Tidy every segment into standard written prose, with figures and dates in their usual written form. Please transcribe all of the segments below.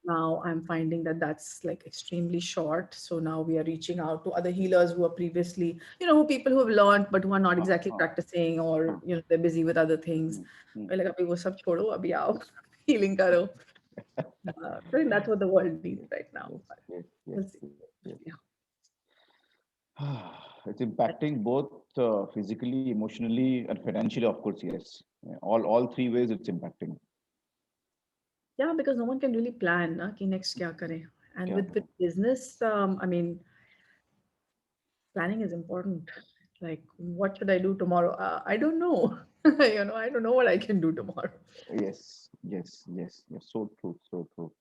Now I'm finding that that's like extremely short. So now we are reaching out to other healers who are previously, who people who have learned but who are not हाँ exactly हाँ practicing, or हाँ they're busy with other things. Hmm, hmm, We're like, "Abhi wo sab chodo, abhi aao, healing karo." I think that's what the world needs yes right now. yes But yes we'll yes see. yes yes. Yeah. It's impacting both physically, emotionally, and financially, of course. Yes, yeah, all three ways it's impacting. Yeah, because no one can really plan na, ki next kya kare. And क्या with करें? business, I mean, planning is important. Like, what should I do tomorrow? I don't know. I don't know what I can do tomorrow. Yes, yes, yes, yes. So true, so true.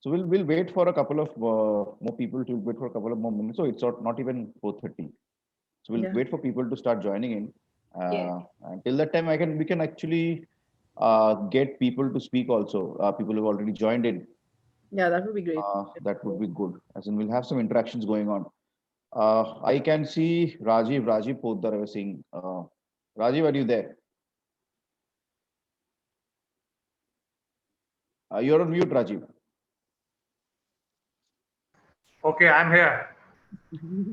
So we'll wait for a couple of more people to wait for a couple of more minutes. So it's not even 4:30. So we'll Yeah. wait for people to start joining in. Yeah. Until that time, we can actually get people to speak also. People who have already joined in. Yeah, that would be great. That would be good. As in, we'll have some interactions going on. I can see Rajiv Poddar was saying. Rajiv, are you there? You're on mute, Rajiv. Okay, I'm here.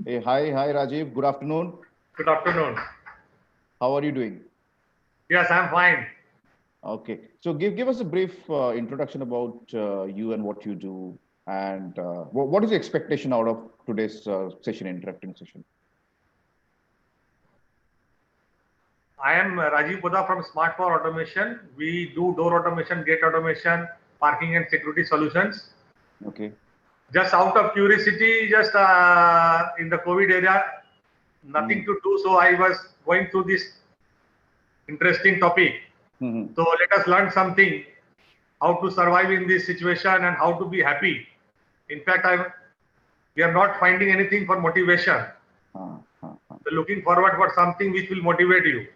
Hey, hi, Rajiv. Good afternoon. Good afternoon. How are you doing? Yes, I'm fine. Okay, so give us a brief introduction about you and what you do, and what is the expectation out of today's session, interacting session? I am Rajiv Poda from Smart Power Automation. We do door automation, gate automation, parking and security solutions. Okay. Just out of curiosity, just in the COVID area, nothing Mm-hmm. to do. So I was going through this interesting topic. Mm-hmm. So let us learn something, how to survive in this situation and how to be happy. In fact, we are not finding anything for motivation. Uh. So looking forward for something which will motivate you.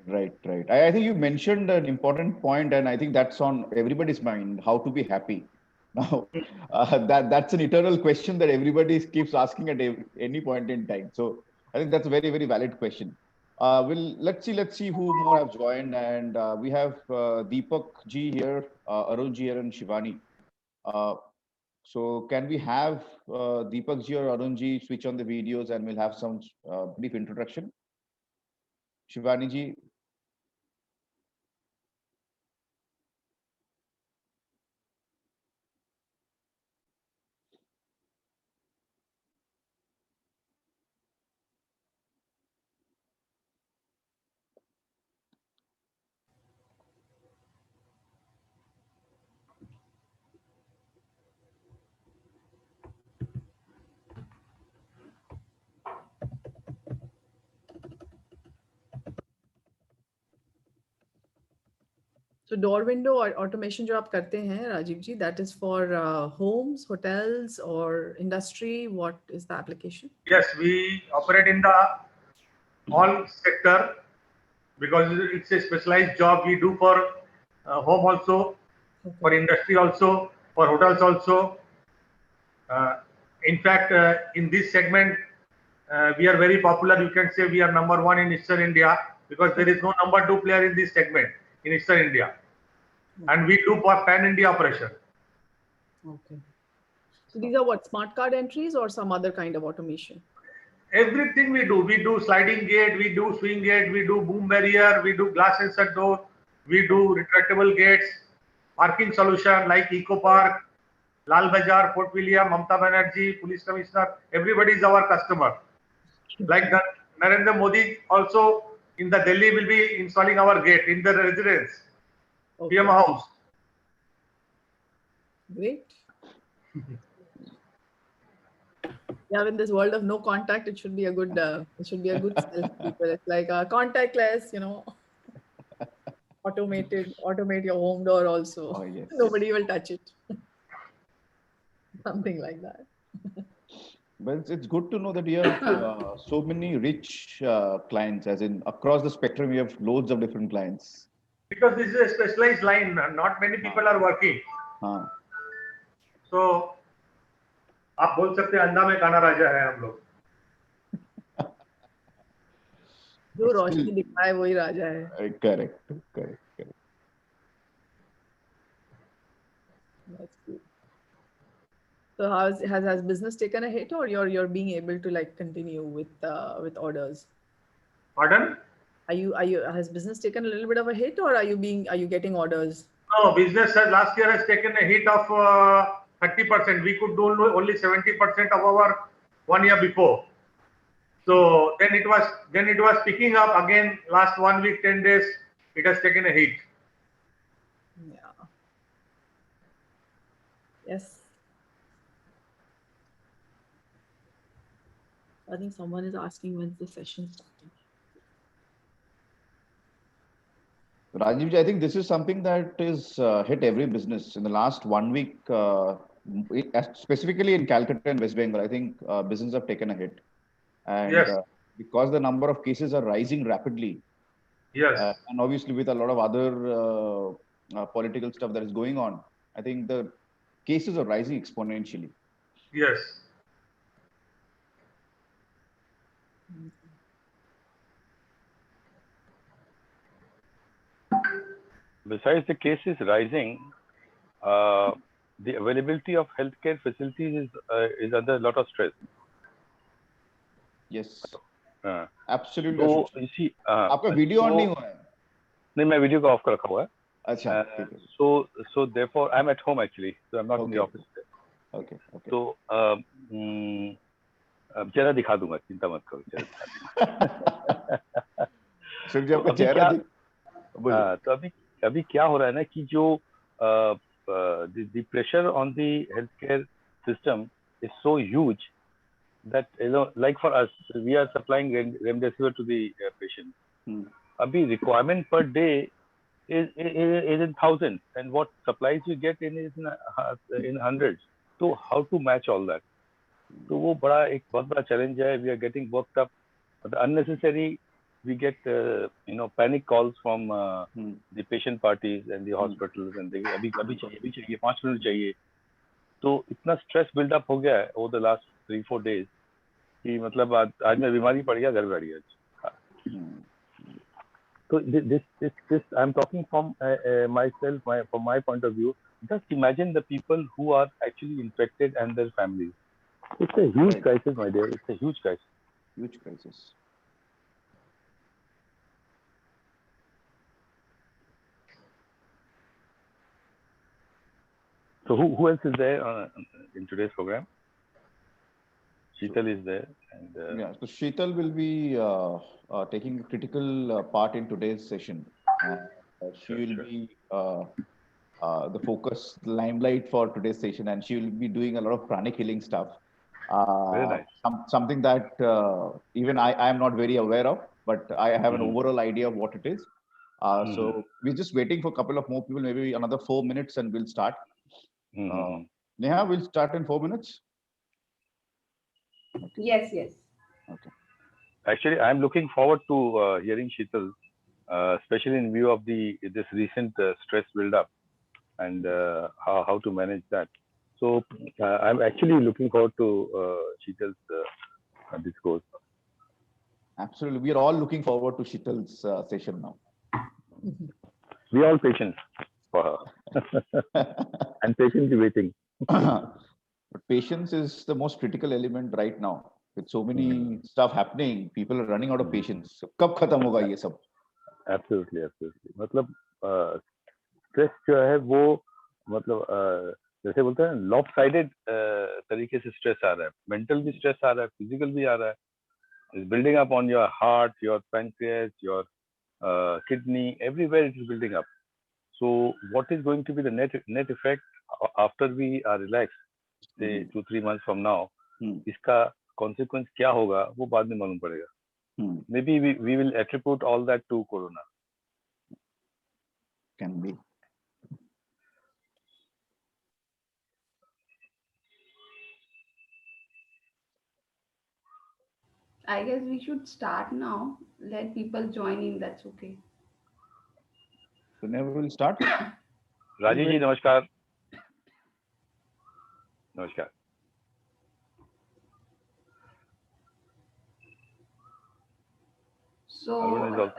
Right, right. I think you mentioned an important point, and I think that's on everybody's mind: how to be happy. Now, that's an eternal question that everybody keeps asking at any point in time. So I think that's a very, very valid question. Let's see who more have joined, and we have Deepak ji here, Arun ji here, and Shivani. Uh, so can we have Deepak ji or Arun ji switch on the videos, and we'll have some brief introduction. Shivani ji. So door window or automation जो आप करते हैं राजीव जी, that is for homes, hotels or industry. What is the application? Yes, we operate in the all sector because it's a specialized job we do for home also, Okay. for industry also, for hotels also. Uh, in fact, in this segment, we are very popular. You can say we are number one in Eastern India because there is no number two player in this segment in Eastern India, and we do for pan India operation. Okay. So these are what, smart card entries or some other kind of automation? Everything we do sliding gate, we do swing gate, we do boom barrier, we do glass sensor door, we do retractable gates, parking solution like Eco Park, Lal Bazaar, Fort William, Mamta Banerjee, Police Commissioner, everybody is our customer. Like the Narendra Modi also in the Delhi will be installing our gate in the residence, PM Okay. house. Great. Yeah, in this world of no contact, it should be a good sell for people. It's like contactless, automate your home door also. Oh, yes. Nobody will touch it. Something like that. But it's good to know that you have so many rich clients, as in across the spectrum, you have loads of different clients. Because this is a specialized line, not many हाँ, people are working. हाँ, So आप बोल सकते हैं अंधा में काना राजा है हम लोग. जो but still, रोशनी दिखाए वही राजा है. correct, correct, correct. That's good. So has business taken a hit, or you're being able to like continue with orders? Pardon? Are you has business taken a little bit of a hit, or are you getting orders? No, business has last year has taken a hit of 30%. We could do only 70% of our 1 year before. So then it was picking up again. Last 1 week, 10 days, it has taken a hit. Yeah. Yes. I think someone is asking when's the session starting. Rajiv ji, I think this is something that is hit every business in the last 1 week, specifically in Calcutta and West Bengal. I think business have taken a hit, and Yes. because the number of cases are rising rapidly, Yes. and obviously with a lot of other political stuff that is going on, I think the cases are rising exponentially. Yes. Besides the cases rising, the availability of healthcare facilities is under a lot of stress. Yes, हाँ, absolutely. तो Ashok. इसी आपका video on नहीं हुआ है? नहीं, मैं video को ऑफ कर रखा हुआ है. अच्छा, ठीक है. So therefore I'm at home actually, so I'm not in the office. Okay. तो चेहरा दिखा दूंगा, चिंता मत करो, चेहरा दिखा दूंगा. अशोक जी आपका चेहरा तो अभी क्या हो रहा है ना कि जो the pressure on the healthcare system is so huge that, you know, like for us, we are supplying remdesivir to the patient. Abhi requirement per day is in thousands, and what supplies you get is in hundreds. So how to match all that? तो वो एक बहुत बड़ा challenge है. We are getting worked up, but unnecessary. We get panic calls from the patient parties and the hospitals, and they अभी चाहिए 5 minute चाहिए. तो इतना stress build up हो गया है over the last 3-4 days कि मतलब आज मैं बीमारी पड़ गया, घर बैठ गया. So this I'm talking from myself, from my point of view. Just imagine the people who are actually infected and their families. It's a huge crisis, my dear. It's a huge crisis. Huge crisis. So who else is there in today's program? Sheetal is there. And, yeah, so Sheetal will be taking a critical part in today's session. She will be the focus, limelight for today's session, and she will be doing a lot of pranic healing stuff. Very nice. Something that even I am not very aware of, but I have an overall idea of what it is. So we're just waiting for a couple of more people, maybe another 4 minutes, and we'll start. Neha, we'll start in 4 minutes. Okay. Yes. Okay. Actually, I'm looking forward to hearing Sheetal, especially in view of this recent stress build-up and how to manage that. So I'm actually looking forward to Sheetal's discourse. Absolutely, we are all looking forward to Sheetal's session now. We are all patient for her, and patiently waiting. But patience is the most critical element right now. With so many stuff happening, people are running out of patience. कब खत्म होगा ये सब? Absolutely. मतलब stress जो है वो मतलब जैसे बोलते हैं lopsided तरीके से stress आ रहा है. Mental भी stress आ रहा है, physical भी आ रहा है. It's building up on your heart, your pancreas, your kidney, everywhere it is building up. So what is going to be the net effect after we are relaxed, say 2-3 months from now? इसका consequence क्या होगा वो बाद में मालूम पड़ेगा. Maybe we will attribute all that to corona. Can be. I guess we should start now. Let people join in. That's okay. So now we will start. Rajiv ji, namaskar. Namaskar. So,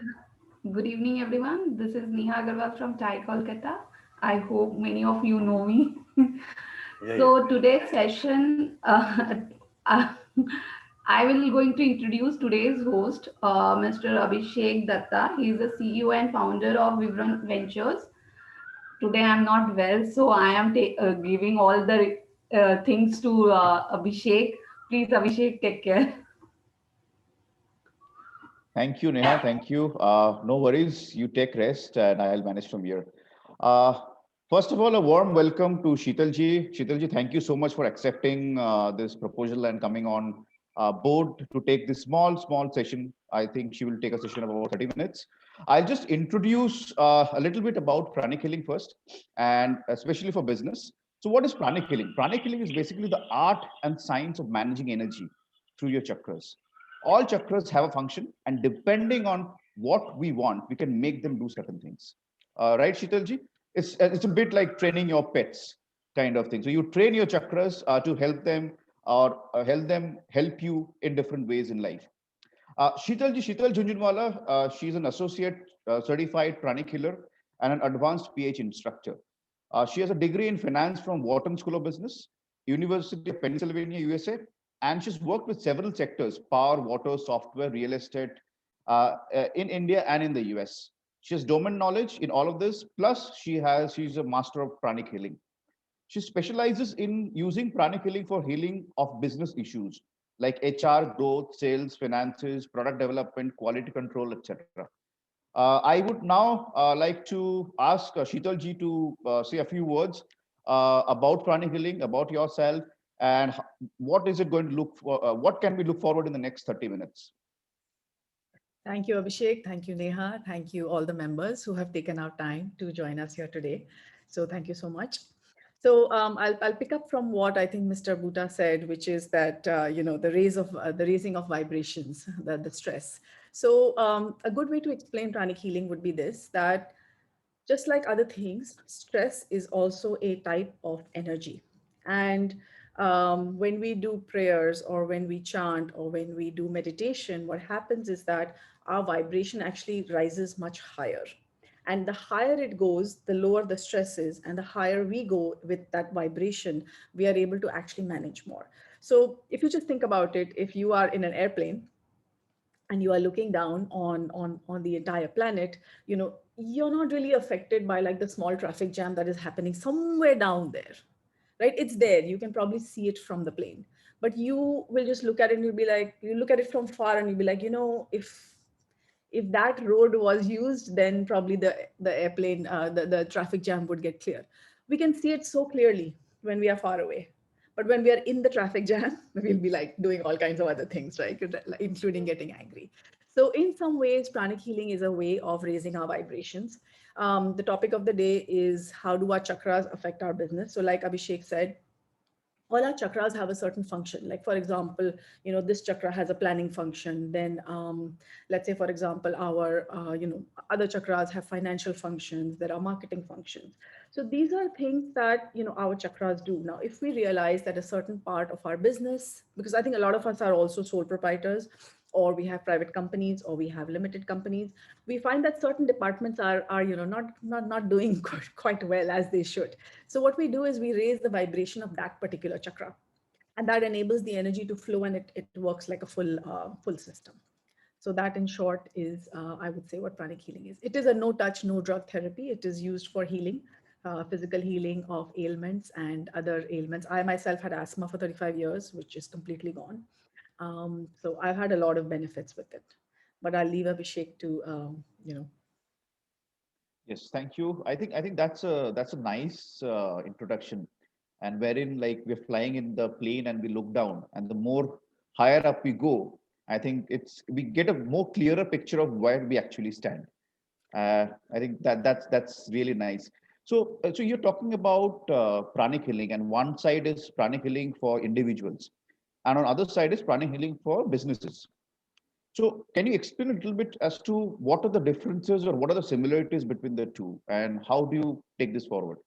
good evening, everyone. This is Neha Agarwal from TiE Kolkata. I hope many of you know me. Yeah, yeah. So today's session, uh, I will going to introduce today's host, Mr. Abhishek Datta. He is the CEO and founder of Vibran Ventures. Today I'm not well, so I am giving all the things to Abhishek. Please, Abhishek, take care. Thank you, Neha. Thank you. No worries. You take rest and I'll manage from here. Uh, First of all, a warm welcome to Sheetalji. Sheetalji, thank you so much for accepting this proposal and coming on board to take this small session. I think she will take a session of about 30 minutes. I'll just introduce a little bit about pranic healing first, and especially for business. So what is pranic healing? Pranic healing is basically the art and science of managing energy through your chakras. All chakras have a function, and depending on what we want, we can make them do certain things. Right, Shitalji? It's a bit like training your pets kind of thing. So you train your chakras to help them or help you in different ways in life. Sheetal Jhunjhunwala, she's an associate certified pranic healer and an advanced PH instructor. She has a degree in finance from Wharton School of Business, University of Pennsylvania, USA, and she's worked with several sectors: power, water, software, real estate, in India and in the US. She has domain knowledge in all of this. Plus, she's a master of pranic healing. She specializes in using pranic healing for healing of business issues like HR, growth, sales, finances, product development, quality control, etc. I would now like to ask Sheetal ji to say a few words about pranic healing, about yourself, and what is it going to look for? What can we look forward in the next 30 minutes? Thank you, Abhishek. Thank you, Neha. Thank you, all the members who have taken our time to join us here today. So thank you so much. So I'll pick up from what I think Mr. Bhuta said, which is that the raising of vibrations, the stress. So a good way to explain pranic healing would be this: that just like other things, stress is also a type of energy. And when we do prayers or when we chant or when we do meditation, what happens is that our vibration actually rises much higher. And the higher it goes, the lower the stress is. And the higher we go with that vibration, we are able to actually manage more. So if you just think about it, if you are in an airplane and you are looking down on the entire planet, you're not really affected by like the small traffic jam that is happening somewhere down there, right? It's there, you can probably see it from the plane, but you will just look at it and you'll be like, you look at it from far and you'll be like, if that road was used, then probably the airplane the traffic jam would get clear. We can see it so clearly when we are far away, but when we are in the traffic jam, we'll be like doing all kinds of other things, right? Including getting angry. So in some ways, pranic healing is a way of raising our vibrations. The topic of the day is, how do our chakras affect our business? So like Abhishek said, all our chakras have a certain function. Like for example, this chakra has a planning function. Then let's say, for example, our other chakras have financial functions, there are marketing functions. So these are things that our chakras do. Now if we realize that a certain part of our business, because I think a lot of us are also sole proprietors, or we have private companies, or we have limited companies, we find that certain departments are not doing quite well as they should. So what we do is we raise the vibration of that particular chakra, and that enables the energy to flow, and it works like a full system. So that in short is, I would say, what pranic healing is. It is a no touch, no drug therapy. It is used for healing, physical healing of ailments and other ailments. I myself had asthma for 35 years, which is completely gone. So I've had a lot of benefits with it, but I'll leave Abhishek to, Yes, thank you. I think that's a nice introduction, and wherein like we're flying in the plane and we look down, and the more higher up we go, I think we get a more clearer picture of where we actually stand. I think that's really nice. So you're talking about pranic healing, and one side is pranic healing for individuals, and on other side is pranic healing for businesses. So can you explain a little bit as to what are the differences or what are the similarities between the two, and how do you take this forward?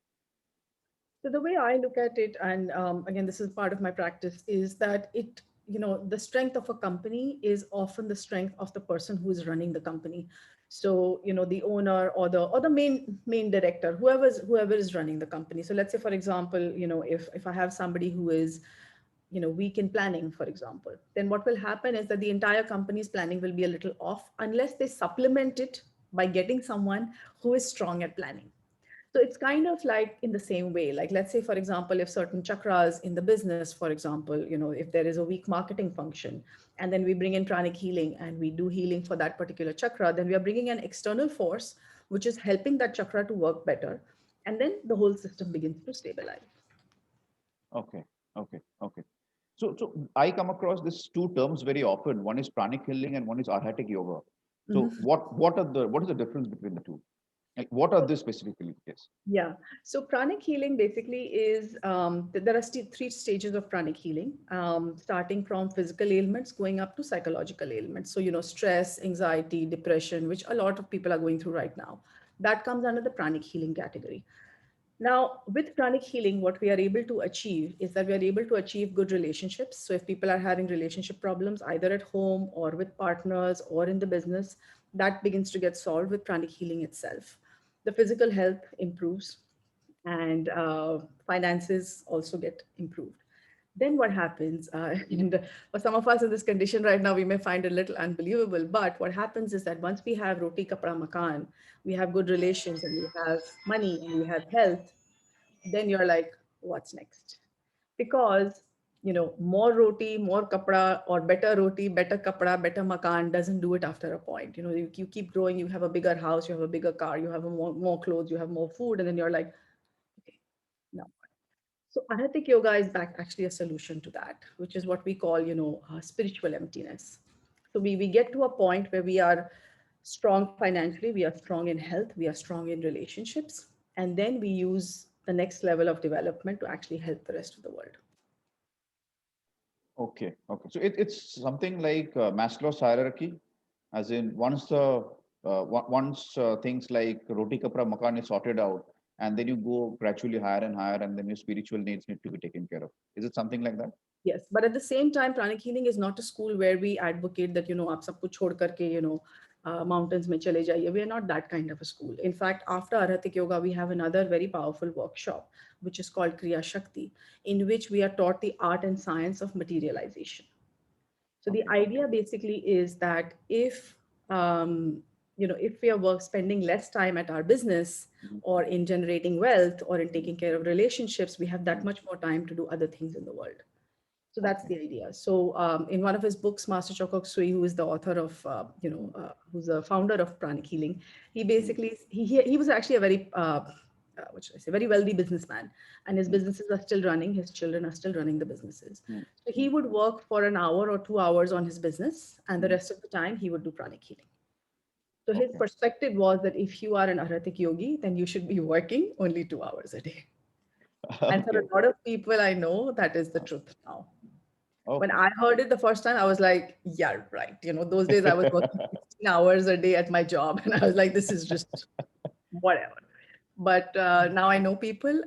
So the way I look at it, and again, this is part of my practice, is that the strength of a company is often the strength of the person who is running the company. So, the owner or the main director, whoever is running the company. So let's say, for example, if I have somebody who is, weak in planning, for example, then what will happen is that the entire company's planning will be a little off unless they supplement it by getting someone who is strong at planning. So it's kind of like in the same way, like let's say, for example, if certain chakras in the business, for example, if there is a weak marketing function, and then we bring in pranic healing and we do healing for that particular chakra, then we are bringing an external force, which is helping that chakra to work better. And then the whole system begins to stabilize. Okay, okay, okay. So I come across these two terms very often. One is pranic healing and one is arhatic yoga. So Mhm. what is the difference between the two? Like, what are they specifically? Yes. Yeah. So pranic healing basically is there are three stages of pranic healing, starting from physical ailments going up to psychological ailments. So, stress, anxiety, depression, which a lot of people are going through right now, that comes under the pranic healing category. Now, with pranic healing, what we are able to achieve is that we are able to achieve good relationships. So if people are having relationship problems, either at home or with partners or in the business, that begins to get solved with pranic healing itself. The physical health improves, and finances also get improved. Then what happens, and for some of us in this condition right now, we may find it a little unbelievable, but what happens is that once we have roti kapra makan, we have good relations and we have money and we have health, then you're like, what's next? Because more roti, more kapra, or better roti, better kapra, better makan doesn't do it after a point. You keep growing, you have a bigger house, you have a bigger car, you have more clothes, you have more food, and then you're like, okay, no. So Arhatic Yoga is back actually a solution to that, which is what we call, spiritual emptiness. So we get to a point where we are strong financially, we are strong in health, we are strong in relationships, and then we use the next level of development to actually help the rest of the world. Okay, okay. So it's something like Maslow's hierarchy, as in once things like roti kapra makan is sorted out, and then you go gradually higher and higher, and then your spiritual needs need to be taken care of. Is it something like that? Yes, but at the same time, pranic healing is not a school where we advocate that आप सब कुछ छोड़ करके mountains में चले जाइए. We are not that kind of a school. In fact, after Arhatik Yoga, we have another very powerful workshop, which is called Kriya Shakti, in which we are taught the art and science of materialization. So the Okay. idea basically is that um, if we are spending less time at our business Mhm. or in generating wealth or in taking care of relationships, we have that much more time to do other things in the world. So that's Okay. the idea. So in one of his books, Master Chokok Sui, who is the author of, who's the founder of Pranic Healing, he Mhm. basically, he was actually a very, what should I say, very wealthy businessman. And his Mhm. businesses are still running. His children are still running the businesses. Mhm. So he would work for an hour or 2 hours on his business. And the Mhm. rest of the time, he would do Pranic Healing. So his Okay. perspective was that if you are an Aratic yogi, then you should be working only 2 hours a day. And for Okay. a lot of people I know, that is the truth now. When Okay. I heard it the first time, I was like, yeah, right. Those days I was working 16 hours a day at my job. And I was like, this is just whatever. But now I know people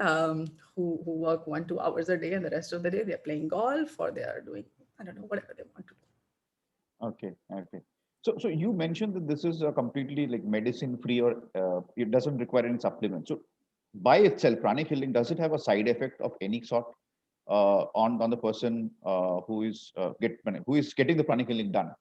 who work 1-2 hours a day and the rest of the day they're playing golf or they are doing, I don't know, whatever they want to do. Okay. Okay. So you mentioned that this is a completely like medicine free, or it doesn't require any supplement. So by itself, pranic healing, does it have a side effect of any sort on the person who is getting the pranic healing done?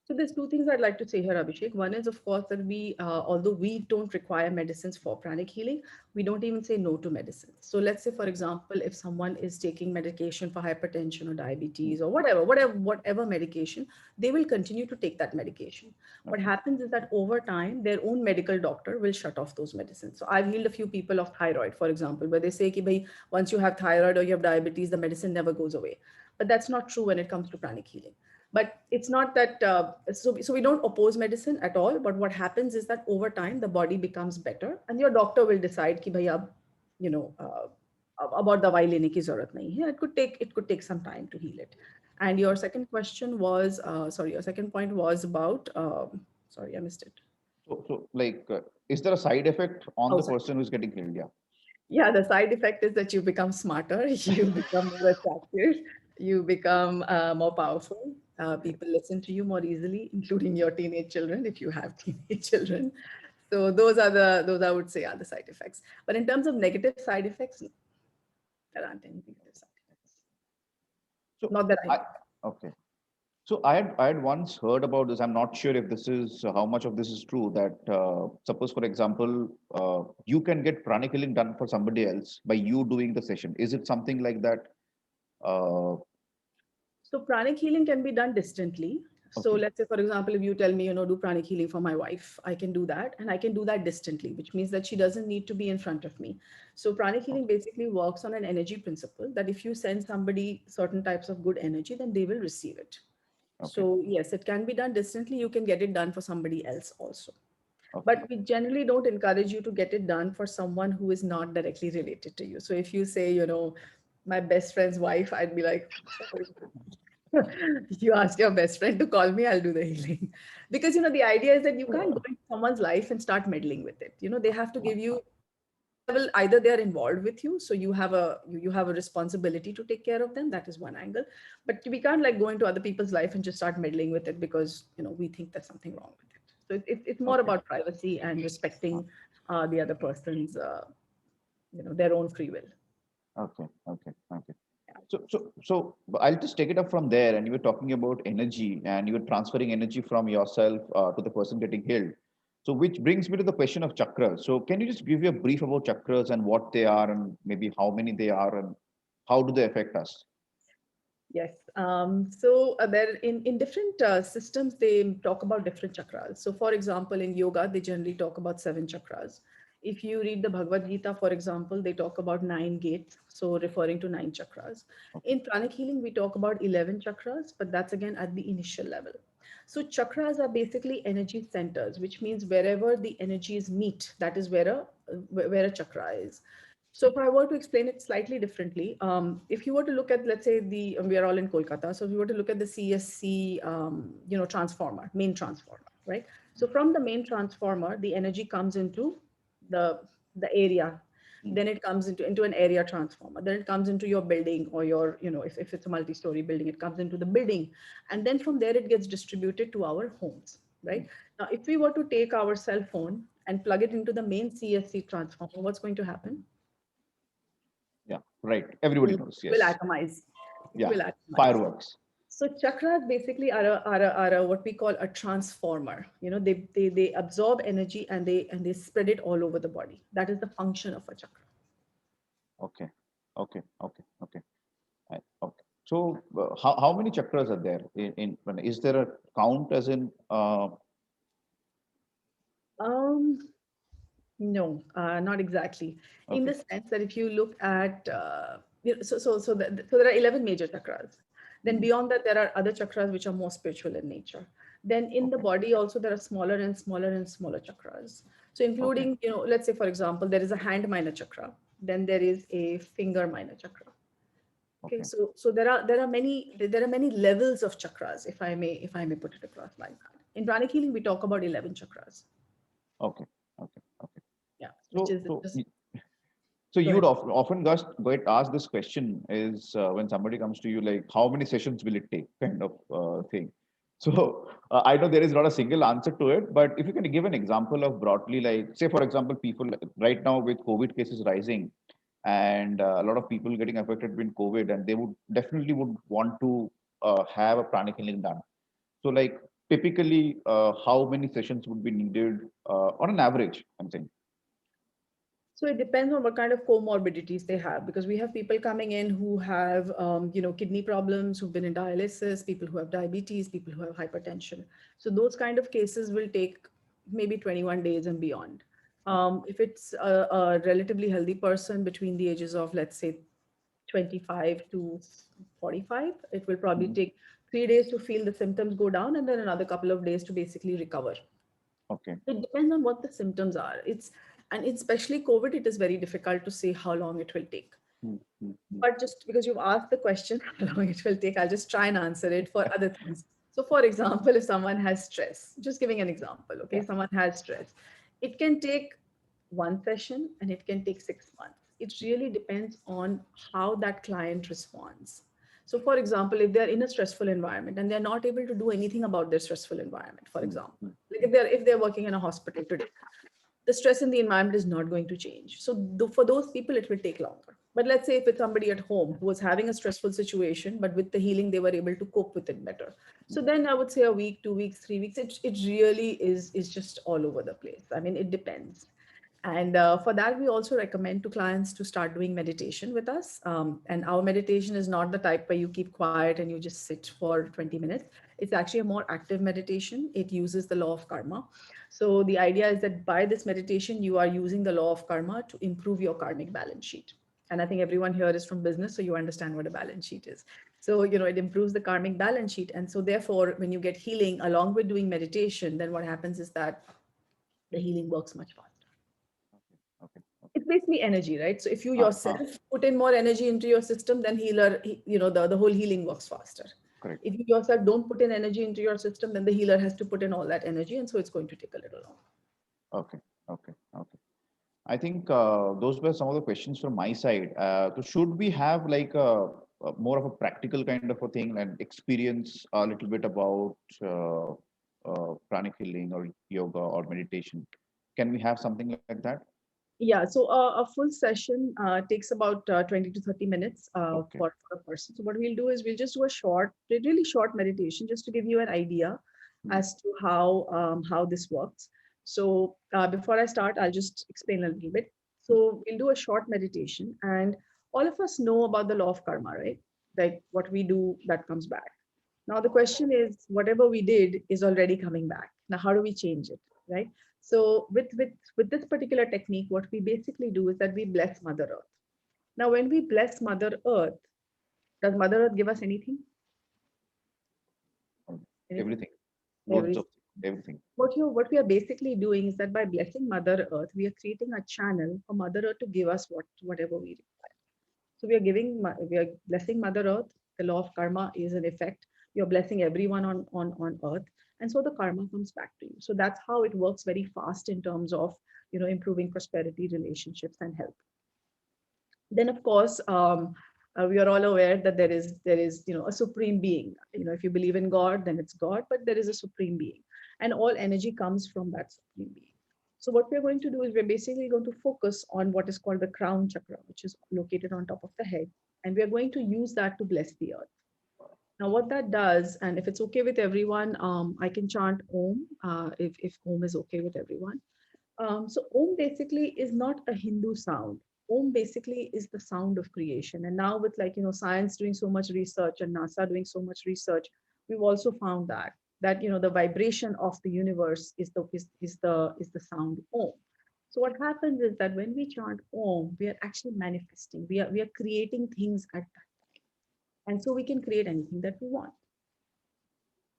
So there's two things I'd like to say here, Abhishek. One is, of course, that although we don't require medicines for pranic healing, we don't even say no to medicines. So let's say, for example, if someone is taking medication for hypertension or diabetes or whatever medication, they will continue to take that medication. What Okay. happens is that over time, their own medical doctor will shut off those medicines. So I've healed a few people of thyroid, for example, where they say, ki, once you have thyroid or you have diabetes, the medicine never goes away. But that's not true when it comes to pranic healing. But it's not that so we don't oppose medicine at all, but what happens is that over time the body becomes better and your doctor will decide ki bhai ab, you know about the lene ki zarurat nahi hai. It could take some time to heal it. And your second question was your second point was about sorry, I missed it. So like, is there a side effect on Oh, the sorry. person who's getting healed? Yeah. Yeah, the side effect is that you become smarter, you become more attractive, you become more powerful. People listen to you more easily, including your teenage children, if you have teenage children. So those I would say are the side effects. But in terms of negative side effects, no, there aren't any negative side effects. So Not that I know. okay. So I had once heard about this. I'm not sure if this is how much of this is true. That suppose, for example, you can get pranic healing done for somebody else by you doing the session. Is it something like that? Uh, So pranic healing can be done distantly. So Okay. let's say, for example, if you tell me, do pranic healing for my wife, I can do that. And I can do that distantly, which means that she doesn't need to be in front of me. So pranic healing basically works on an energy principle that if you send somebody certain types of good energy, then they will receive it. Okay. So yes, it can be done distantly. You can get it done for somebody else also. Okay. But we generally don't encourage you to get it done for someone who is not directly related to you. So if you say, my best friend's wife, I'd be like, you ask your best friend to call me, I'll do the healing. Because, the idea is that you can't go into someone's life and start meddling with it. They have to give you level, either they are involved with you, so you have a responsibility to take care of them. That is one angle. But we can't like go into other people's life and just start meddling with it because, we think there's something wrong with it. So it's more Okay. about privacy and respecting the other person's, their own free will. Okay. Okay. Okay. So I'll just take it up from there. And you were talking about energy, and you were transferring energy from yourself to the person getting healed. So which brings me to the question of chakras. So can you just give me a brief about chakras and what they are, and maybe how many they are, and how do they affect us? Yes. So there in different systems, they talk about different chakras. So for example, in yoga, they generally talk about 7 chakras. If you read the Bhagavad Gita, for example, they talk about 9 gates, so referring to 9 chakras. Okay. In pranic healing, we talk about 11 chakras, but that's again at the initial level. So chakras are basically energy centers, which means wherever the energies meet, that is where a chakra is. So if I were to explain it slightly differently, if you were to look at, let's say we are all in Kolkata. So if you were to look at the CSC, transformer, main transformer, right? So from the main transformer, the energy comes into the area. Then it comes into an area transformer. Then it comes into your building or your, if it's a multi-story building, it comes into the building. And then from there, it gets distributed to our homes, right? Now, if we were to take our cell phone and plug it into the main CSC transformer, what's going to happen? Yeah. Right. Everybody It knows. will Yes. atomize. It Yeah. will atomize. Fireworks. So chakras basically are what we call a transformer. They absorb energy and they spread it all over the body. That is the function of a chakra. Okay. Okay. Okay. Okay. Okay. So how many chakras are there is there a count as in Um, no, not exactly. In okay. the sense that if you look at, so there are 11 major chakras. Then beyond that, there are other chakras which are more spiritual in nature. Then in the Okay. body also there are smaller and smaller and smaller chakras. So including, let's say for example, there is a hand minor chakra. Then there is a finger minor chakra. Okay, Okay. so there are many levels of chakras, if I may put it across like that. In pranic healing, we talk about 11 chakras. Okay. Okay. Okay. Yeah, which So is so just so go you would ahead. often get asked this question is when somebody comes to you like how many sessions will it take kind of thing. So I know there is not a single answer to it, but if you can give an example of broadly, like say for example, people right now with COVID cases rising, and a lot of people getting affected with COVID, and they would definitely would want to have a pranic healing done. So like typically, how many sessions would be needed on an average? I'm saying. So it depends on what kind of comorbidities they have, because we have people coming in who have, kidney problems, who've been in dialysis, people who have diabetes, people who have hypertension. So those kind of cases will take maybe 21 days and beyond. If it's a relatively healthy person between the ages of, let's say, 25 to 45, it will probably Mhm. take 3 days to feel the symptoms go down and then another couple of days to basically recover. Okay. It depends on what the symptoms are. And especially COVID, it is very difficult to say how long it will take. Mm. But just because you've asked the question, how long it will take, I'll just try and answer it for other things. So for example, if someone has stress, just giving an example, okay, Yeah. someone has stress, it can take one session and it can take 6 months. It really depends on how that client responds. So for example, if they're in a stressful environment and they're not able to do anything about their stressful environment, for example, like if they're working in a hospital today, the stress in the environment is not going to change. So for those people, it will take longer. But let's say if it's somebody at home who was having a stressful situation, but with the healing, they were able to cope with it better. So then I would say a week, 2 weeks, 3 weeks, it really is just all over the place. I mean, it depends. And for that, we also recommend to clients to start doing meditation with us. And our meditation is not the type where you keep quiet and you just sit for 20 minutes. It's actually a more active meditation. It uses the law of karma. So the idea is that by this meditation, you are using the law of karma to improve your karmic balance sheet. And I think everyone here is from business, so you understand what a balance sheet is. So, it improves the karmic balance sheet. And so therefore, when you get healing along with doing meditation, then what happens is that the healing works much faster. Okay. It's basically energy, right? So if you yourself put in more energy into your system, then the whole healing works faster. Correct. If you yourself don't put in energy into your system, then the healer has to put in all that energy. And so it's going to take a little longer. Okay. I think those were some of the questions from my side. So should we have like a more of a practical kind of a thing and experience a little bit about pranic healing or yoga or meditation? Can we have something like that? Yeah, so a full session takes about 20 to 30 minutes for a person. So what we'll do is we'll just do a really short meditation just to give you an idea as to how this works. So before I start, I'll just explain a little bit. So we'll do a short meditation, and all of us know about the law of karma, right? Like what we do, that comes back. Now the question is, whatever we did is already coming back. Now, how do we change it, right? So with this particular technique, what we basically do is that we bless Mother Earth. Now, when we bless Mother Earth, does Mother Earth give us anything? Everything. Everything. What we are basically doing is that by blessing Mother Earth, we are creating a channel for Mother Earth to give us whatever we require. So we are blessing Mother Earth. The law of karma is an effect. You're blessing everyone on Earth, and so the karma comes back to you. So that's how it works very fast in terms of improving prosperity, relationships, and health. Then of course, we are all aware that there is a supreme being. If you believe in God, then it's God, but there is a supreme being, and all energy comes from that supreme being. So what we're going to do is we're basically going to focus on what is called the crown chakra, which is located on top of the head, and we are going to use that to bless the earth. Now, what that does, and if it's okay with everyone, I can chant Om, if Om is okay with everyone. So Om basically is not a Hindu sound. Om basically is the sound of creation. And now with science doing so much research and NASA doing so much research, we've also found that the vibration of the universe is the sound Om. So what happens is that when we chant Om, we are actually manifesting. We are creating things at that time. And so we can create anything that we want.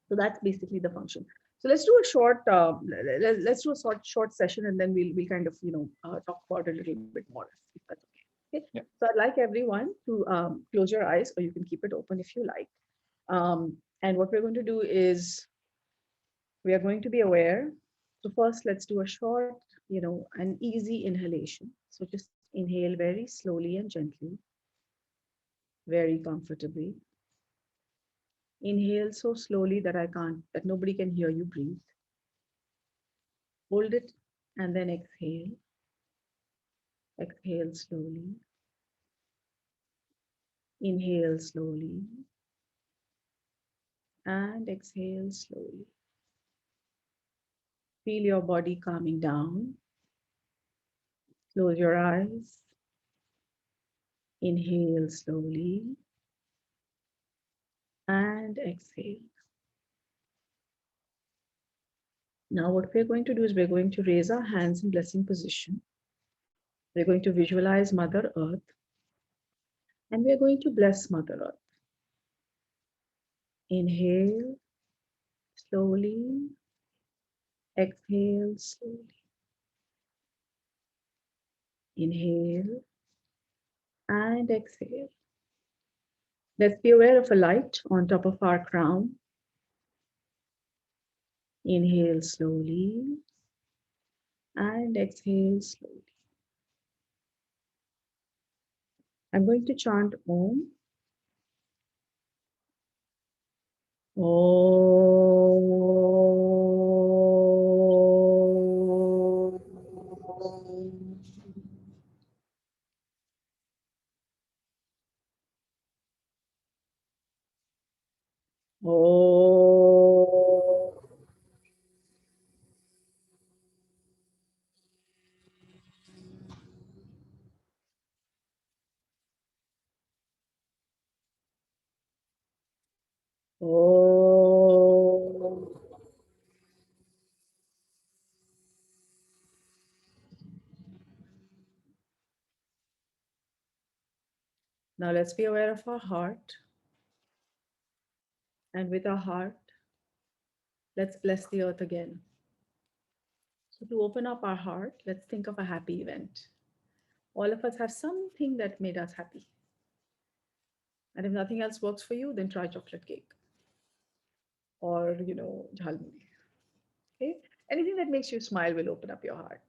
So that's basically the function. So let's do a short session, and then we'll kind of talk about it a little bit more, if that's okay. Okay. Yeah. So I'd like everyone to close your eyes, or you can keep it open if you like. And what we're going to do is we are going to be aware. So first, let's do a short, an easy inhalation. So just inhale very slowly and gently, very comfortably. Inhale so slowly that nobody can hear you breathe. Hold it and then exhale. Exhale slowly. Inhale slowly. And exhale slowly. Feel your body calming down. Close your eyes. Inhale slowly. And exhale. Now what we're going to do is we're going to raise our hands in blessing position. We're going to visualize Mother Earth. And we're going to bless Mother Earth. Inhale slowly. Exhale slowly. Inhale and exhale. Let's be aware of a light on top of our crown. Inhale slowly and exhale slowly. I'm going to chant Om. Now let's be aware of our heart. And with our heart, let's bless the earth again. So to open up our heart, let's think of a happy event. All of us have something that made us happy. And if nothing else works for you, then try chocolate cake or, jhalmuri. Okay? Anything that makes you smile will open up your heart.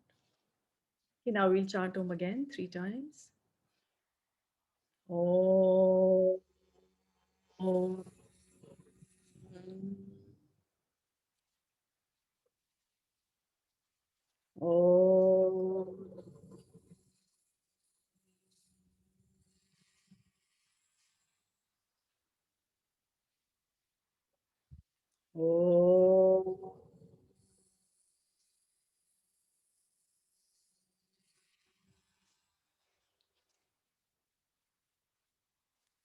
Okay, now we'll chant Om again 3 times. Om. Om. Om. Om.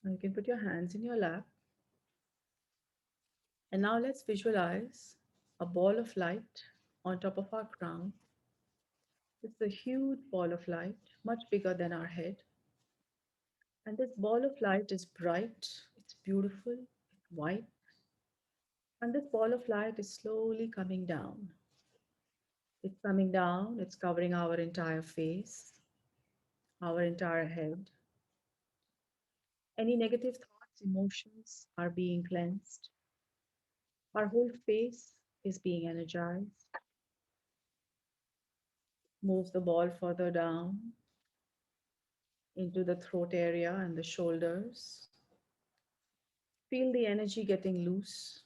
Now you can put your hands in your lap. And now let's visualize a ball of light on top of our crown. It's a huge ball of light, much bigger than our head. And this ball of light is bright, it's beautiful, it's white. And this ball of light is slowly coming down. It's coming down, it's covering our entire face, our entire head. Any negative thoughts, emotions are being cleansed. Our whole face is being energized. Move the ball further down into the throat area and the shoulders. Feel the energy getting loose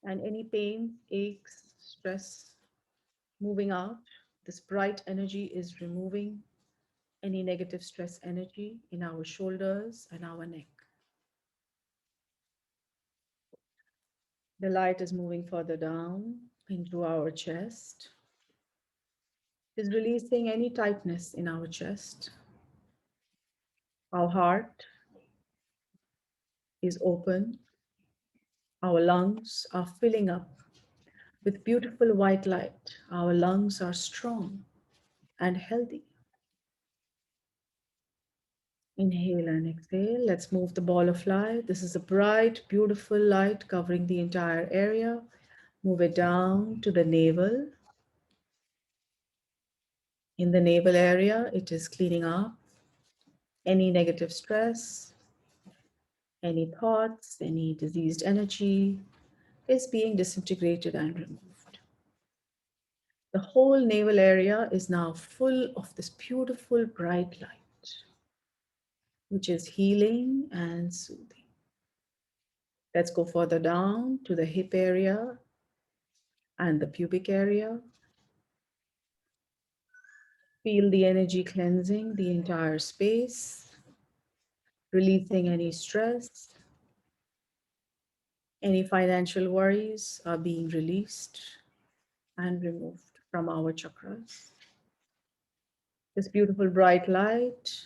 and any pain, aches, stress moving out. This bright energy is removing any negative stress energy in our shoulders and our neck. The light is moving further down into our chest, is releasing any tightness in our chest. Our heart is open. Our lungs are filling up with beautiful white light. Our lungs are strong and healthy. Inhale and exhale. Let's move the ball of light. This is a bright, beautiful light covering the entire area. Move it down to the navel. In the navel area, it is cleaning up any negative stress, any thoughts, any diseased energy is being disintegrated and removed. The whole navel area is now full of this beautiful bright light, which is healing and soothing. Let's go further down to the hip area and the pubic area. Feel the energy cleansing the entire space, releasing any stress. Any financial worries are being released and removed from our chakras. This beautiful bright light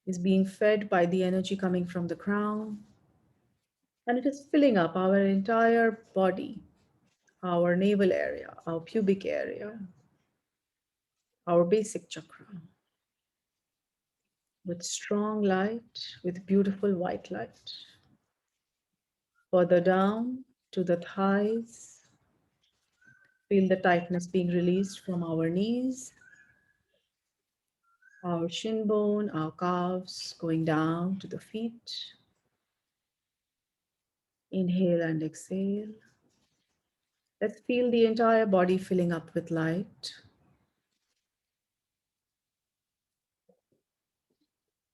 is being fed by the energy coming from the crown, and it is filling up our entire body, our navel area, our pubic area, our basic chakra, with strong light, with beautiful white light. Further down to the thighs, feel the tightness being released from our knees, our shin bone, our calves, going down to the feet. Inhale and exhale. Let's feel the entire body filling up with light.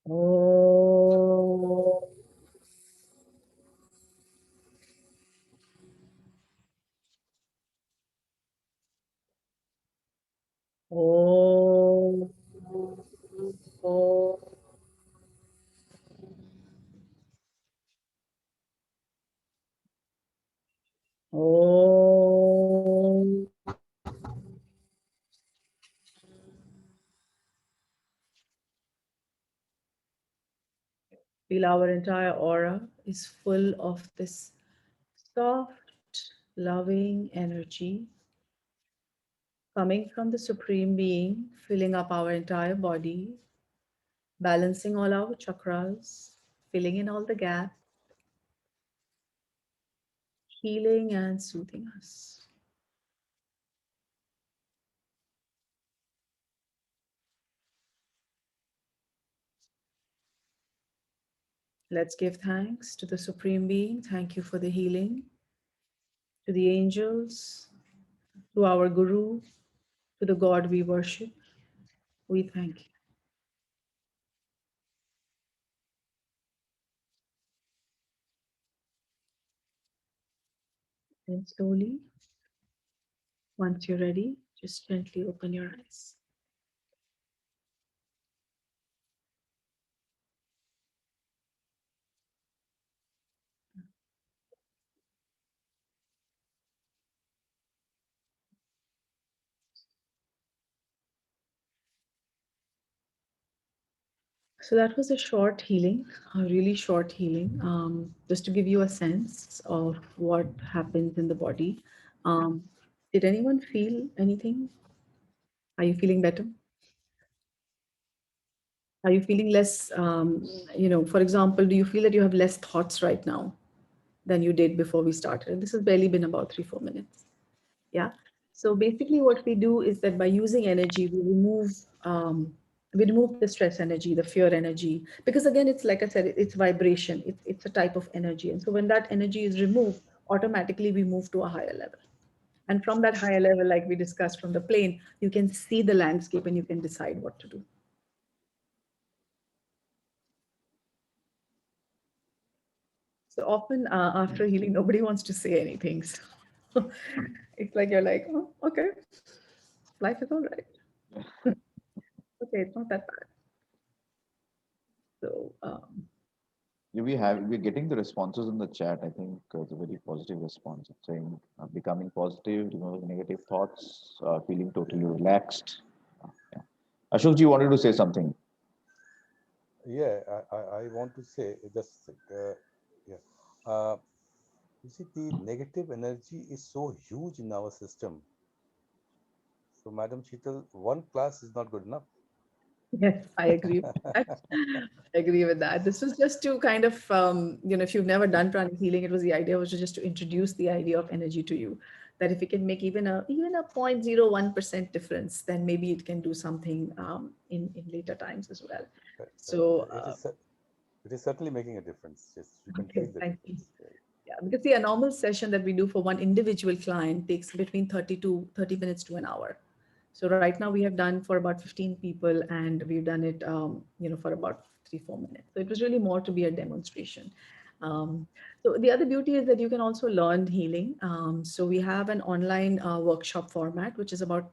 Om. Feel our entire aura is full of this soft, loving energy coming from the Supreme Being, filling up our entire body, balancing all our chakras, filling in all the gaps, healing and soothing us. Let's give thanks to the Supreme Being. Thank you for the healing, to the angels, to our Guru, to the God we worship. We thank you. And slowly, once you're ready, just gently open your eyes. So that was a short healing, a really short healing, just to give you a sense of what happens in the body. Um, did anyone feel anything? Are you feeling better? Are you feeling less, for example, do you feel that you have less thoughts right now than you did before we started? And this has barely been about 3-4 minutes. Yeah. So basically what we do is that by using energy, we remove the stress energy, the fear energy, because again, it's like I said, it's vibration. It's a type of energy. And so when that energy is removed, automatically we move to a higher level. And from that higher level, like we discussed from the plane, you can see the landscape and you can decide what to do. So often after healing, nobody wants to say anything. So it's like you're like, oh, okay, life is all right. Okay, it's not that bad. So We're getting the responses in the chat. I think it's a very positive response. It's saying becoming positive, removing negative thoughts, feeling totally relaxed. Yeah. Ashok ji wanted to say something. Yeah, I want to say just yeah. You see, the negative energy is so huge in our system. So, Madam Sheetal, one class is not good enough. yes, I agree with that. I agree with that. This was just to kind of, if you've never done pranic healing, it was the idea was just to introduce the idea of energy to you. That if it can make even a 0.01% difference, then maybe it can do something in later times as well. So It is certainly making a difference. Yes, you can okay, feel the thank you. difference. Yeah, because see, a normal session that we do for one individual client takes between 30 minutes to an hour. So right now we have done for about 15 people and we've done it, for about 3-4 minutes. So it was really more to be a demonstration. So the other beauty is that you can also learn healing. So we have an online workshop format, which is about,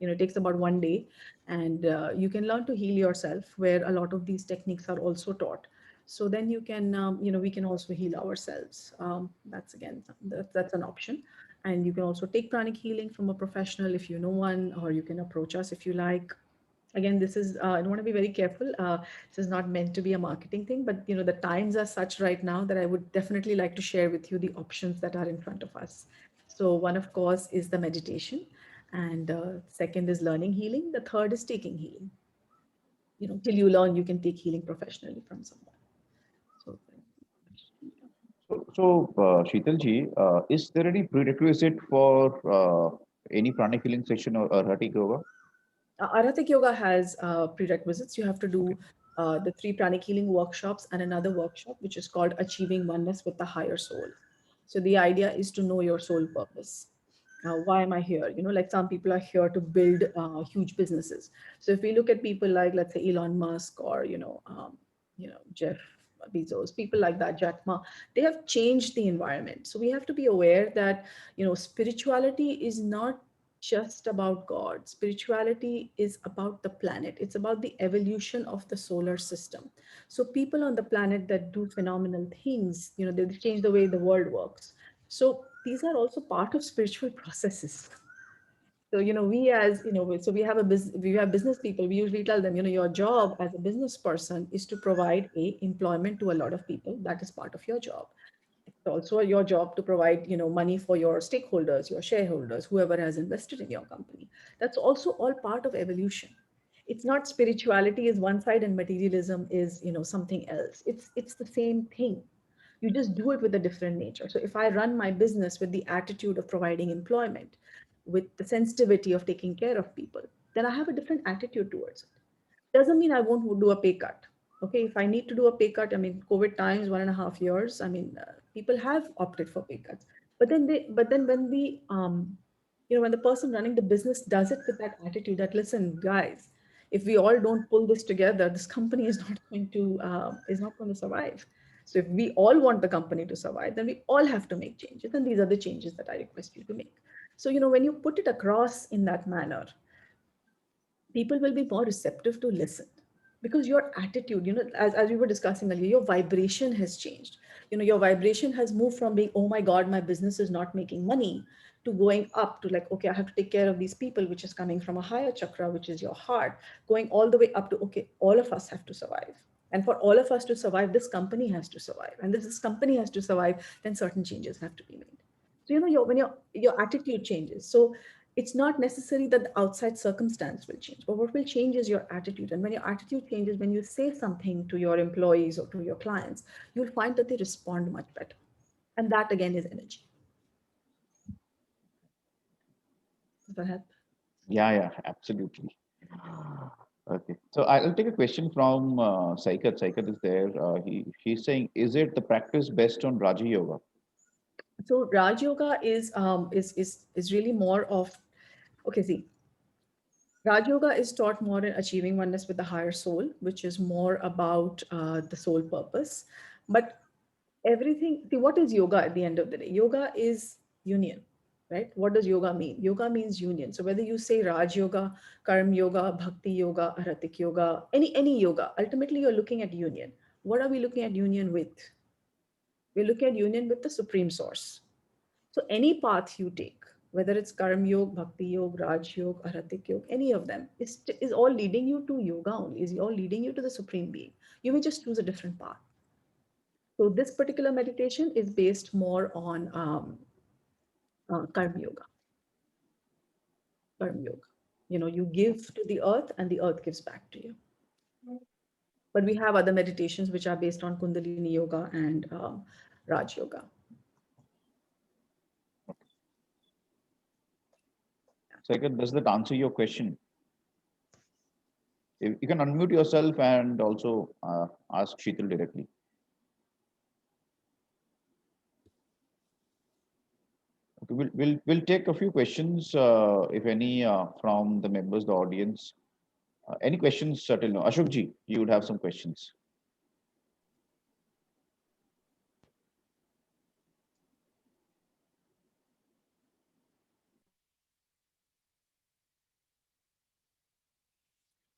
it takes about 1 day and you can learn to heal yourself where a lot of these techniques are also taught. So then you can, we can also heal ourselves. That's again, that's an option. And you can also take pranic healing from a professional if you know one, or you can approach us if you like. Again, this is, I want to be very careful. This is not meant to be a marketing thing, but the times are such right now that I would definitely like to share with you the options that are in front of us. So one, of course, is the meditation. And second is learning healing. The third is taking healing. Till you learn, you can take healing professionally from someone. So Sheetal ji, is there any prerequisite for any pranic healing session or Arhatic yoga? Aratic yoga has prerequisites. You have to do the 3 pranic healing workshops and another workshop, which is called Achieving Oneness with the Higher Soul. So the idea is to know your soul purpose. Why am I here? Like some people are here to build huge businesses. So if we look at people like, let's say, Elon Musk or, Jeff Bezos, people like that, Jack Ma, they have changed the environment. So we have to be aware that, spirituality is not just about God. Spirituality is about the planet. It's about the evolution of the solar system. So people on the planet that do phenomenal things, they change the way the world works. So these are also part of spiritual processes. So, we as, so we have we have business people, we usually tell them, your job as a business person is to provide employment to a lot of people. That is part of your job. It's also your job to provide, money for your stakeholders, your shareholders, whoever has invested in your company. That's also all part of evolution. It's not spirituality is one side and materialism is, something else. It's the same thing. You just do it with a different nature. So if I run my business with the attitude of providing employment, with the sensitivity of taking care of people, then I have a different attitude towards it. Doesn't mean I won't do a pay cut. Okay, if I need to do a pay cut, I mean, COVID times, 1.5 years, I mean, people have opted for pay cuts. But then when when the person running the business does it with that attitude that, listen, guys, if we all don't pull this together, this company is not going to survive. So if we all want the company to survive, then we all have to make changes. And these are the changes that I request you to make. So, when you put it across in that manner, people will be more receptive to listen, because your attitude, as we were discussing earlier, your vibration has changed. Your vibration has moved from being, oh my God, my business is not making money, to going up to like, okay, I have to take care of these people, which is coming from a higher chakra, which is your heart, going all the way up to, okay, all of us have to survive. And for all of us to survive, this company has to survive. And this company has to survive, then certain changes have to be made. So, when your attitude changes. So it's not necessary that the outside circumstance will change, but what will change is your attitude. And when your attitude changes, when you say something to your employees or to your clients, you'll find that they respond much better. And that again is energy. Does that help? Yeah, absolutely. Okay, so I'll take a question from Saikat. Saikat is there. He's saying, is it the practice best on Raja Yoga? So Raj Yoga is really more of, okay, see, Raj Yoga is taught more in achieving oneness with the higher soul, which is more about the soul purpose. But everything, see, what is yoga at the end of the day? Yoga is union, right? What does yoga mean? Yoga means union. So whether you say Raj Yoga, Karma Yoga, Bhakti Yoga, Aratik Yoga, any yoga, ultimately you're looking at union. What are we looking at union with? We're looking at union with the supreme source. So any path you take, whether it's Karma Yoga, Bhakti Yoga, Raj Yoga, Aratik Yoga, any of them, is all leading you to yoga only, is all leading you to the supreme being. You may just choose a different path. So this particular meditation is based more on Karma Yoga. Karma Yoga. You give to the earth and the earth gives back to you. But we have other meditations which are based on Kundalini Yoga and Raj Yoga. Saikat, does that answer your question? You can unmute yourself and also ask Sheetal directly. Okay, we'll take a few questions, if any, from the members, the audience. Any questions till now? Ashok ji, you would have some questions.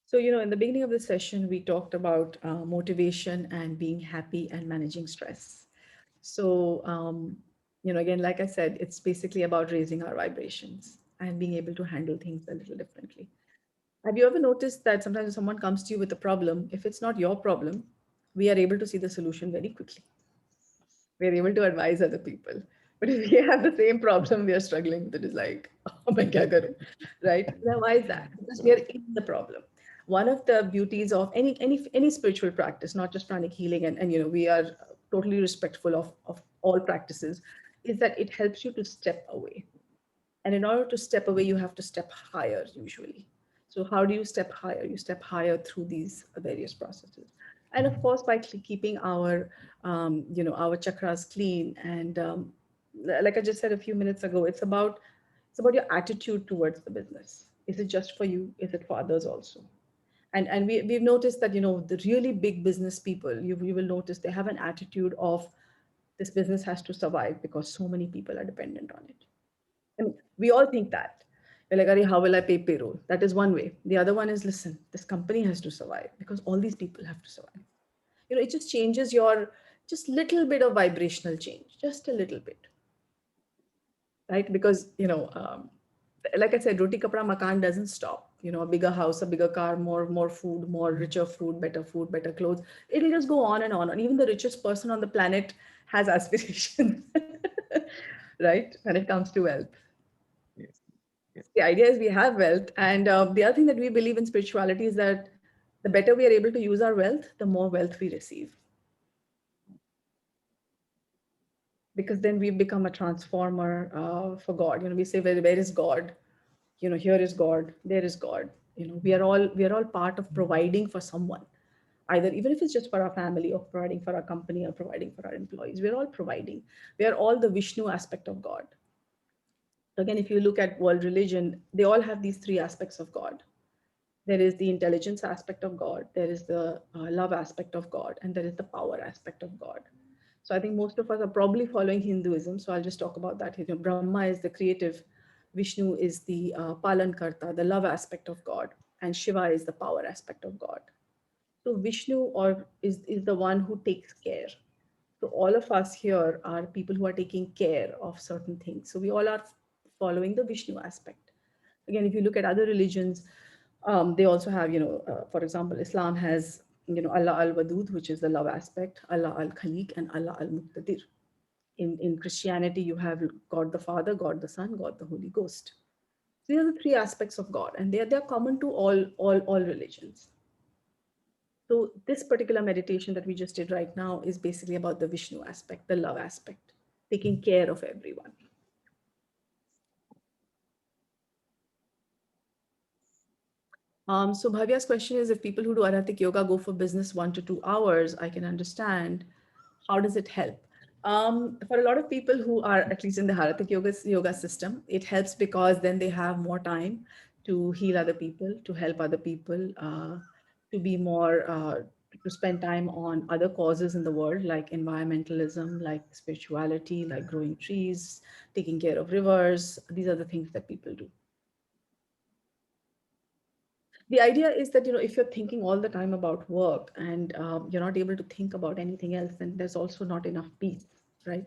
So, in the beginning of the session, we talked about motivation and being happy and managing stress. So, again, like I said, it's basically about raising our vibrations and being able to handle things a little differently. Have you ever noticed that sometimes when someone comes to you with a problem, if it's not your problem, we are able to see the solution very quickly. We're able to advise other people. But if we have the same problem, we are struggling with it. It's like, oh my God, right? Now, why is that? Because we are in the problem. One of the beauties of any spiritual practice, not just pranic healing, and we are totally respectful of all practices, is that it helps you to step away. And in order to step away, you have to step higher usually. So how do you step higher? You step higher through these various processes. And of course, by keeping our, our chakras clean. And like I just said a few minutes ago, it's about your attitude towards the business. Is it just for you? Is it for others also? And we've noticed that, the really big business people, you will notice they have an attitude of, this business has to survive because so many people are dependent on it. I mean, we all think that. We're like, "Arey, how will I pay payroll?" That is one way. The other one is, listen, this company has to survive because all these people have to survive. It just changes your, just little bit of vibrational change, just a little bit, right? Because, like I said, roti kapra makan doesn't stop. You know, a bigger house, a bigger car, more food, more richer food, better clothes. It'll just go on and on. And even the richest person on the planet has aspirations, right? When it comes to wealth. Yes. Yes. The idea is we have wealth. And the other thing that we believe in spirituality is that the better we are able to use our wealth, the more wealth we receive. Because then we become a transformer for God. You know, we say, where is God? You know, here is God, there is God. You know, we are all part of providing for someone, either even if it's just for our family or providing for our company or providing for our employees. We're all providing. We are all the Vishnu aspect of God. Again, if you look at world religion, they all have these three aspects of God. There is the intelligence aspect of God, there is the love aspect of God, and there is the power aspect of God. So I think most of us are probably following Hinduism. So I'll just talk about that. You know, Brahma is the creative, Vishnu is the Palan Karta, the love aspect of God, and Shiva is the power aspect of God. So Vishnu is the one who takes care. So all of us here are people who are taking care of certain things. So we all are following the Vishnu aspect. Again, if you look at other religions, they also have, you know, for example, Islam has, you know, Allah al-Wadud, which is the love aspect, Allah al-Khaliq, and Allah al-Muqtadir. In Christianity, you have God the Father, God the Son, God the Holy Ghost. These are the three aspects of God, and they're common to all religions. So this particular meditation that we just did right now is basically about the Vishnu aspect, the love aspect, taking care of everyone. So Bhavya's question is, if people who do Arhatic yoga go for business 1 to 2 hours, I can understand. How does it help? For a lot of people who are at least in the Arhatic yoga system, it helps because then they have more time to heal other people, to help other people, to be more, to spend time on other causes in the world, like environmentalism, like spirituality, like growing trees, taking care of rivers. These are the things that people do. The idea is that, you know, if you're thinking all the time about work and you're not able to think about anything else, then there's also not enough peace, right?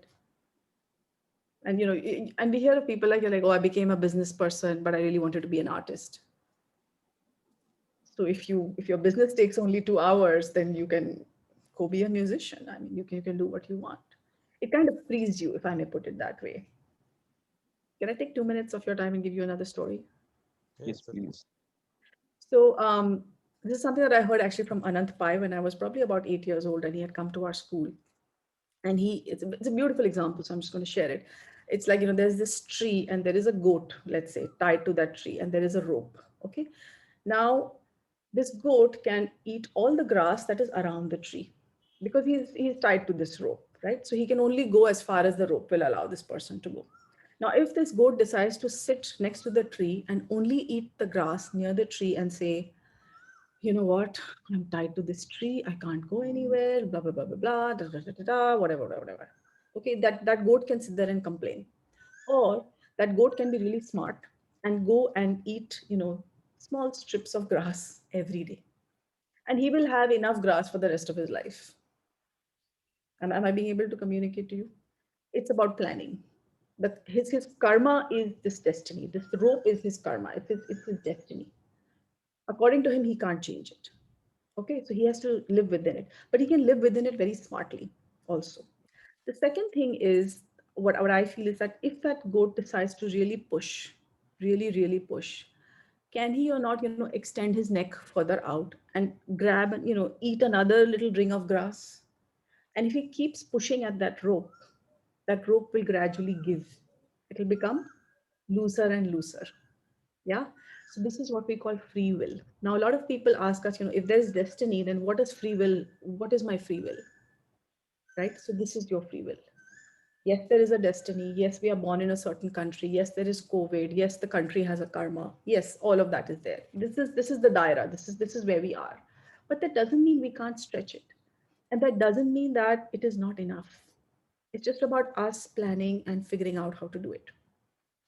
And, you know, and we hear of people like, you're like, oh, I became a business person, but I really wanted to be an artist. So if your business takes only 2 hours, then you can go be a musician. I mean, you can do what you want. It kind of frees you, if I may put it that way. Can I take 2 minutes of your time and give you another story? Yes, please. So this is something that I heard actually from Anant Pai when I was probably about 8 years old, and he had come to our school. And it's a beautiful example, so I'm just going to share it. It's like, you know, there's this tree and there is a goat, let's say, tied to that tree, and there is a rope. Okay. Now, this goat can eat all the grass that is around the tree because he's tied to this rope, right? So he can only go as far as the rope will allow this person to go. Now, if this goat decides to sit next to the tree and only eat the grass near the tree and say, you know what, I'm tied to this tree, I can't go anywhere, blah, blah, blah, blah, blah, da, da, da, da, da, whatever. Okay, that goat can sit there and complain. Or that goat can be really smart and go and eat, you know, small strips of grass every day. And he will have enough grass for the rest of his life. Am I being able to communicate to you? It's about planning. His karma is this destiny. This rope is his karma. It's his destiny. According to him, he can't change it. Okay, so he has to live within it, but he can live within it very smartly also. The second thing is what I feel is that if that goat decides to really push, really push, can he or not, you know, extend his neck further out and grab and, you know, eat another little ring of grass? And if he keeps pushing at that rope will gradually give. It will become looser and looser. Yeah. So this is what we call free will. Now, a lot of people ask us, you know, if there's destiny, then what is free will? What is my free will? Right? So this is your free will. Yes, there is a destiny. Yes, we are born in a certain country. Yes, there is COVID. Yes, the country has a karma. Yes, all of that is there. This is the daira. This is where we are. But that doesn't mean we can't stretch it. And that doesn't mean that it is not enough. It's just about us planning and figuring out how to do it.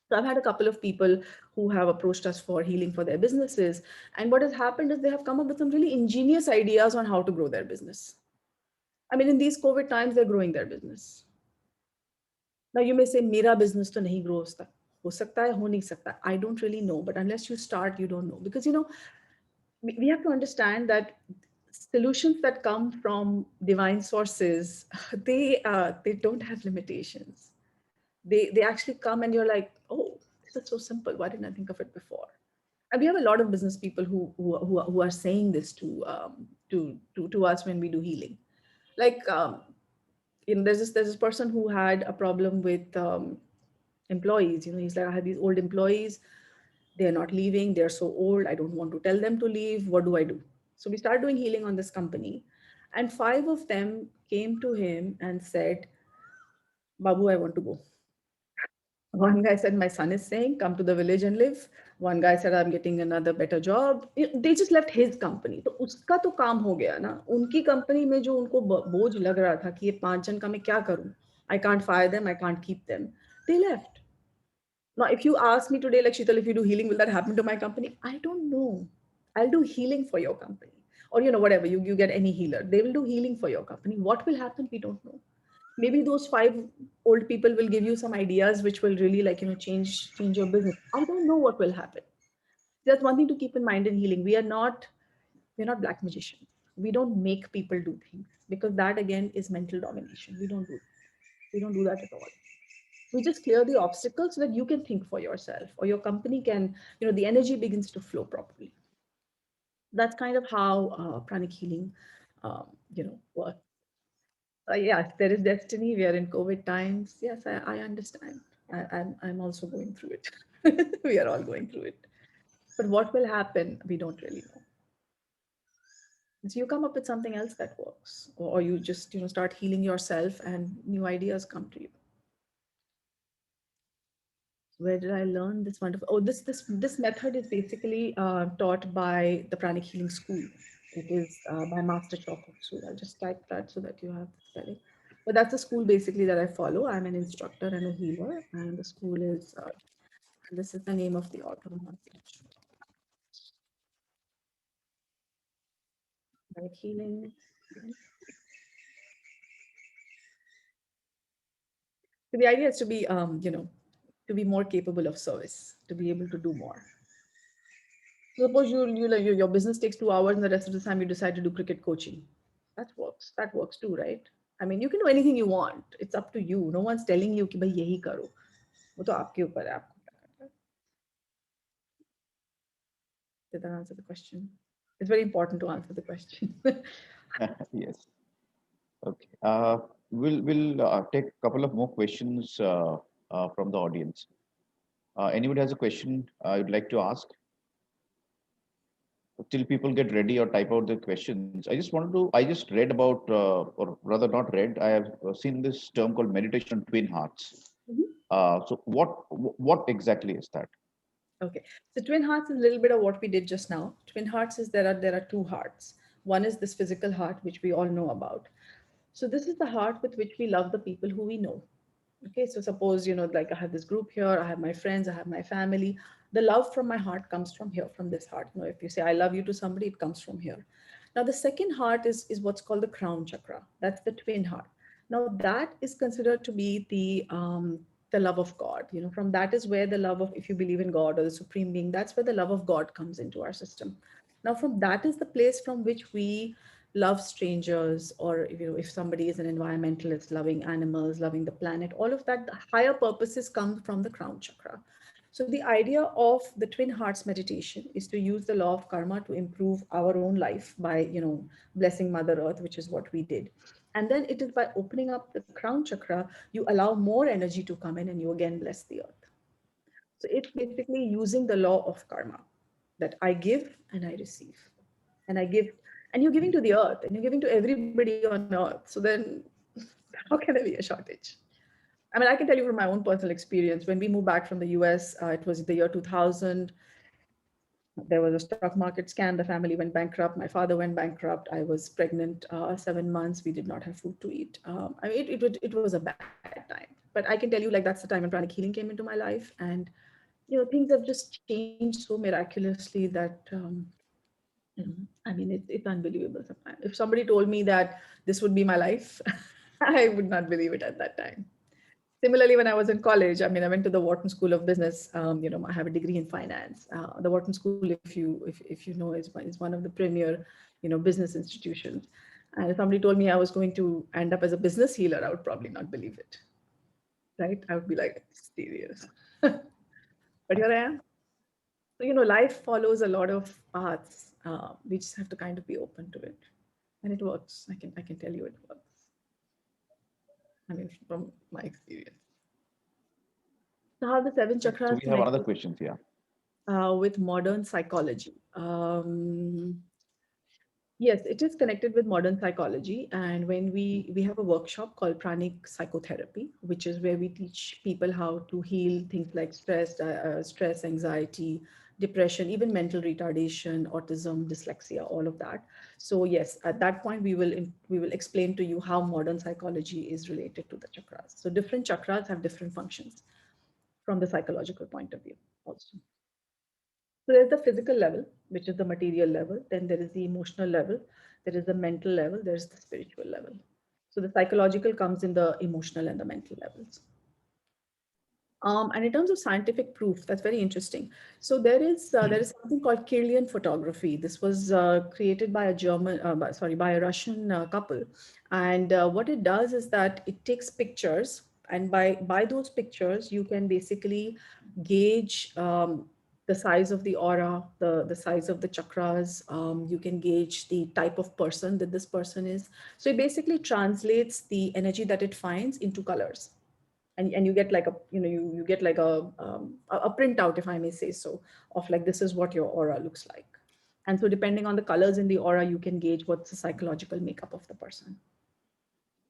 So I've had a couple of people who have approached us for healing for their businesses. And what has happened is they have come up with some really ingenious ideas on how to grow their business. I mean, in these COVID times, they're growing their business. Now you may say, "Mera business to nahi grow uska." हो सकता है, हो नहीं सकता. I don't really know, but unless you start, you don't know. Because, we have to understand that solutions that come from divine sources, they don't have limitations. They actually come and you're like, oh, this is so simple. Why didn't I think of it before? And we have a lot of business people who are saying this to us when we do healing. Like, there's this person who had a problem with employees. He's like, I have these old employees. They're not leaving. They're so old. I don't want to tell them to leave. What do I do? So we started doing healing on this company, and 5 of them came to him and said, Babu, I want to go. One guy said, my son is saying, come to the village and live. One guy said, I'm getting another better job. They just left his company. तो उसका तो काम हो गया ना. उनकी company में जो उनको बोझ लग रहा था कि ये 5 जन का मैं क्या करूं? I can't fire them. I can't keep them. They left. Now, if you ask me today, like Sheetal, if you do healing, will that happen to my company? I don't know. I'll do healing for your company. Or, whatever, you get any healer. They will do healing for your company. What will happen? We don't know. Maybe those 5 old people will give you some ideas which will really change your business. I don't know what will happen. That's one thing to keep in mind in healing. We're not black magicians. We don't make people do things, because that again is mental domination. We don't do that at all. We just clear the obstacles so that you can think for yourself, or your company can, the energy begins to flow properly. That's kind of how pranic healing, works. Yes, there is destiny. We are in COVID times. Yes, I understand. I'm also going through it. We are all going through it. But what will happen, we don't really know. So you come up with something else that works, or you just start healing yourself, and new ideas come to you. Where did I learn this wonderful? Oh, this method is basically taught by the Pranic Healing School. It is by Master Choco School. I'll just type that so that you have the spelling. But that's the school basically that I follow. I'm an instructor and a healer, and the school is. This is the name of the author. Pranic Healing. So the idea is to be, to be more capable of service, to be able to do more. Suppose your business takes 2 hours and the rest of the time you decide to do cricket coaching. That works. That works too, right? I mean, you can do anything you want. It's up to you. No one's telling you कि भाई यही करो. वो तो आपके ऊपर है, आपको क्या करना है. Did that answer the question? It's very important to answer the question. Yes. Okay. We'll take a couple of more questions from the audience. Anybody has a question you'd like to ask? Till people get ready or type out the questions, I just read about, or rather not read, I have seen this term called meditation on twin hearts. So what exactly is that? Okay, so twin hearts is a little bit of what we did just now. Twin hearts is there are 2 hearts. One is this physical heart, which we all know about. So this is the heart with which we love the people who we know. Okay, so suppose, like I have this group here, I have my friends, I have my family. The love from my heart comes from here, from this heart. If you say I love you to somebody, it comes from here. Now, the second heart is what's called the crown chakra. That's the twin heart. Now, that is considered to be the love of God. From that is where the love of, if you believe in God or the supreme being, that's where the love of God comes into our system. Now, from that is the place from which we love strangers, or if somebody is an environmentalist, loving animals, loving the planet, all of that, the higher purposes come from the crown chakra. So the idea of the twin hearts meditation is to use the law of karma to improve our own life by blessing Mother Earth, which is what we did. And then it is by opening up the crown chakra, you allow more energy to come in and you again bless the earth. So it's basically using the law of karma, that I give and I receive, and I give, and you're giving to the earth, and you're giving to everybody on earth. So then how can there be a shortage? I mean, I can tell you from my own personal experience. When we moved back from the US, it was the year 2000. There was a stock market scam. The family went bankrupt. My father went bankrupt. I was pregnant 7 months. We did not have food to eat. I mean, it was a bad time. But I can tell you, like, that's the time when pranic healing came into my life. And, things have just changed so miraculously that, I mean, it's unbelievable sometimes. If somebody told me that this would be my life, I would not believe it at that time. Similarly, when I was in college, I mean, I went to the Wharton School of Business. I have a degree in finance. The Wharton School, if you know, is one of the premier, business institutions. And if somebody told me I was going to end up as a business healer, I would probably not believe it, right? I would be like, serious. But here I am. So, life follows a lot of paths. We just have to kind of be open to it, and it works. I can tell you it works. I mean, from my experience. So how the seven So chakras we have another connect question here. with modern psychology? Yes, it is connected with modern psychology. And when we have a workshop called Pranic Psychotherapy, which is where we teach people how to heal things like stress, anxiety, depression, even mental retardation, autism, dyslexia, all of that. So yes, at that point we will explain to you how modern psychology is related to the chakras. So different chakras have different functions from the psychological point of view also. So there's the physical level, which is the material level. Then there is the emotional level. There is the mental level. There's the spiritual level. So the psychological comes in the emotional and the mental levels. And in terms of scientific proof, that's very interesting. So there is something called Kirlian photography. This was created by by a Russian couple. And what it does is that it takes pictures, and by those pictures, you can basically gauge the size of the aura, the size of the chakras. You can gauge the type of person that this person is. So it basically translates the energy that it finds into colors. And you get like you get like a printout, if I may say so, of like, this is what your aura looks like. And so depending on the colors in the aura, you can gauge what's the psychological makeup of the person.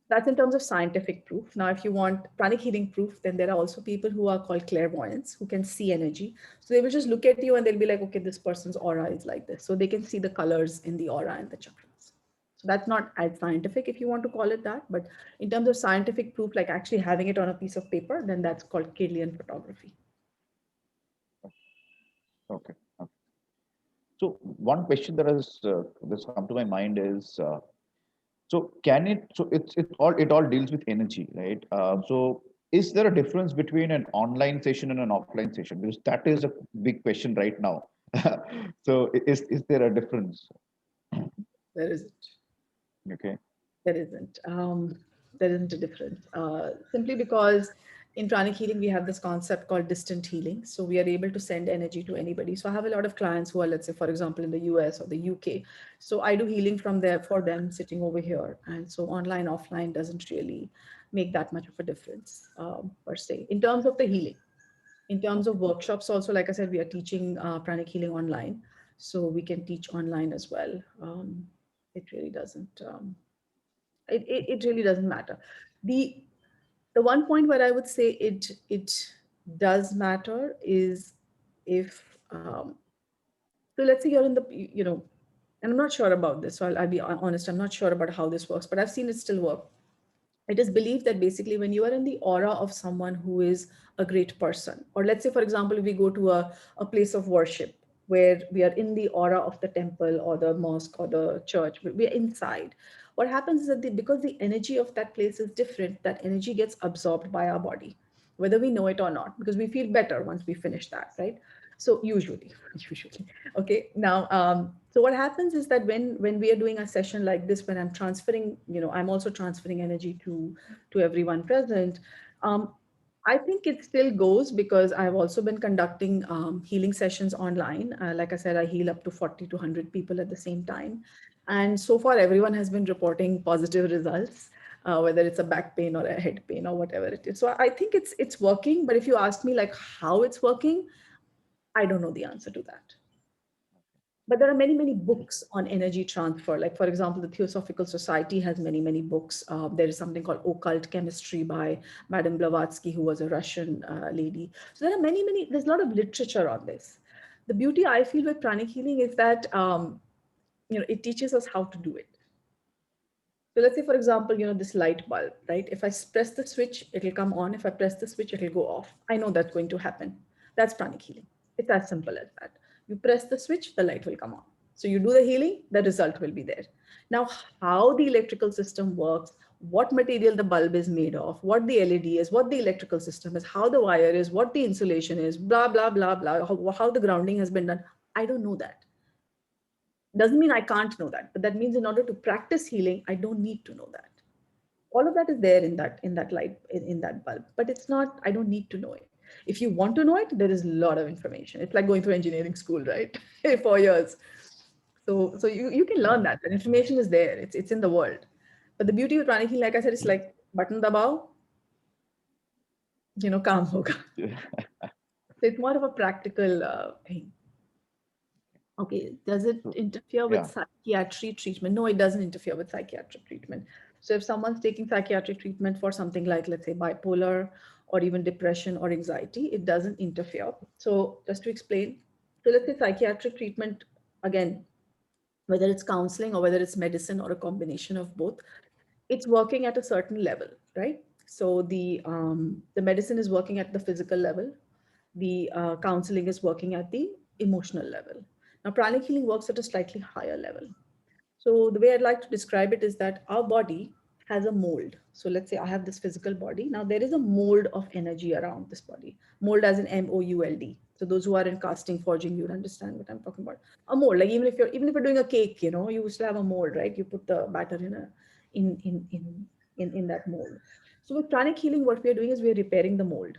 That's in terms of scientific proof. Now, if you want pranic healing proof, then there are also people who are called clairvoyants who can see energy. So they will just look at you and they'll be like, okay, this person's aura is like this. So they can see the colors in the aura and the chakras. So that's not as scientific, if you want to call it that. But in terms of scientific proof, like actually having it on a piece of paper, then that's called Kirlian photography. Okay. So one question that has come to my mind is, so it all deals with energy, right? So is there a difference between an online session and an offline session? Because that is a big question right now. So is there a difference? There isn't. Okay. There isn't. There isn't a difference. Simply because in pranic healing, we have this concept called distant healing. So we are able to send energy to anybody. So I have a lot of clients who are, let's say, for example, in the US or the UK. So I do healing from there for them sitting over here. And so online, offline doesn't really make that much of a difference per se. In terms of the healing, in terms of workshops also, like I said, we are teaching pranic healing online. So we can teach online as well. It really doesn't. It really doesn't matter. The one point where I would say it does matter is if so let's say you're in the and I'm not sure about this, so I'll be honest, I'm not sure about how this works, but I've seen it still work. It is believed that basically when you are in the aura of someone who is a great person, or let's say, for example, if we go to a place of worship where we are in the aura of the temple or the mosque or the church, we're inside. What happens is that because the energy of that place is different, that energy gets absorbed by our body, whether we know it or not, because we feel better once we finish that, right? So usually, okay. Now, so what happens is that when we are doing a session like this, when I'm transferring, I'm also transferring energy to everyone present. I think it still goes because I've also been conducting healing sessions online. Like I said, I heal up to 40 to 100 people at the same time. And so far, everyone has been reporting positive results, whether it's a back pain or a head pain or whatever it is. So I think it's working. But if you ask me like how it's working, I don't know the answer to that. But there are many, many books on energy transfer. Like, for example, the Theosophical Society has many, many books. There is something called Occult Chemistry by Madame Blavatsky, who was a Russian lady. So there are many, many, there's a lot of literature on this. The beauty I feel with pranic healing is that, it teaches us how to do it. So let's say, for example, this light bulb, right? If I press the switch, it'll come on. If I press the switch, it'll go off. I know that's going to happen. That's pranic healing. It's as simple as that. You press the switch, the light will come on. So you do the healing, the result will be there. Now, how the electrical system works, what material the bulb is made of, what the LED is, what the electrical system is, how the wire is, what the insulation is, blah, blah, blah, blah, how the grounding has been done. I don't know that. Doesn't mean I can't know that, but that means in order to practice healing, I don't need to know that. All of that is there in that light, in that bulb, but it's not, I don't need to know it. If you want to know it, there is a lot of information. It's like going through engineering school, right? 4 years. So you can learn that. The information is there. It's in the world. But the beauty of pranic healing, like I said, it's like button dabao, kaam hoga. So it's more of a practical thing. Okay, does it interfere with psychiatric treatment? No, it doesn't interfere with psychiatric treatment. So if someone's taking psychiatric treatment for something like, let's say, bipolar or even depression or anxiety, it doesn't interfere. So just to explain, so let's say psychiatric treatment, again, whether it's counseling or whether it's medicine or a combination of both, it's working at a certain level, right? So the medicine is working at the physical level. The counseling is working at the emotional level. Now, pranic healing works at a slightly higher level. So the way I'd like to describe it is that our body has a mold. So let's say I have this physical body. Now there is a mold of energy around this body. Mold as in MOULD. So those who are in casting, forging, you'd understand what I'm talking about. A mold, like even if you're doing a cake, you still have a mold, right? You put the batter in that mold. So with pranic healing, what we are doing is we're repairing the mold.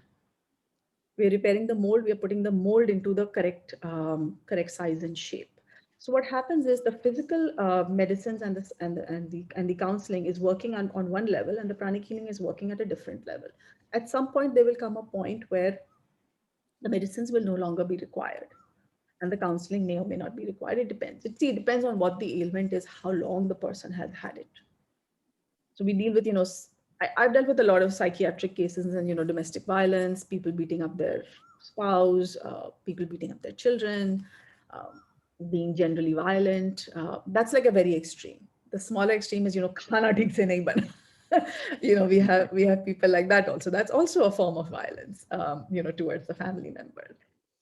We're repairing the mold. We are putting the mold into the correct size and shape. So what happens is the physical medicines and the counseling is working on one level, and the pranic healing is working at a different level. At some point, there will come a point where the medicines will no longer be required, and the counseling may or may not be required. It depends. It depends on what the ailment is, how long the person has had it. So we deal with, I've dealt with a lot of psychiatric cases and, domestic violence, people beating up their spouse, people beating up their children, being generally violent. That's like a very extreme. The smaller extreme is, khana theek se nahi bana. We have people like that also. That's also a form of violence, towards the family member.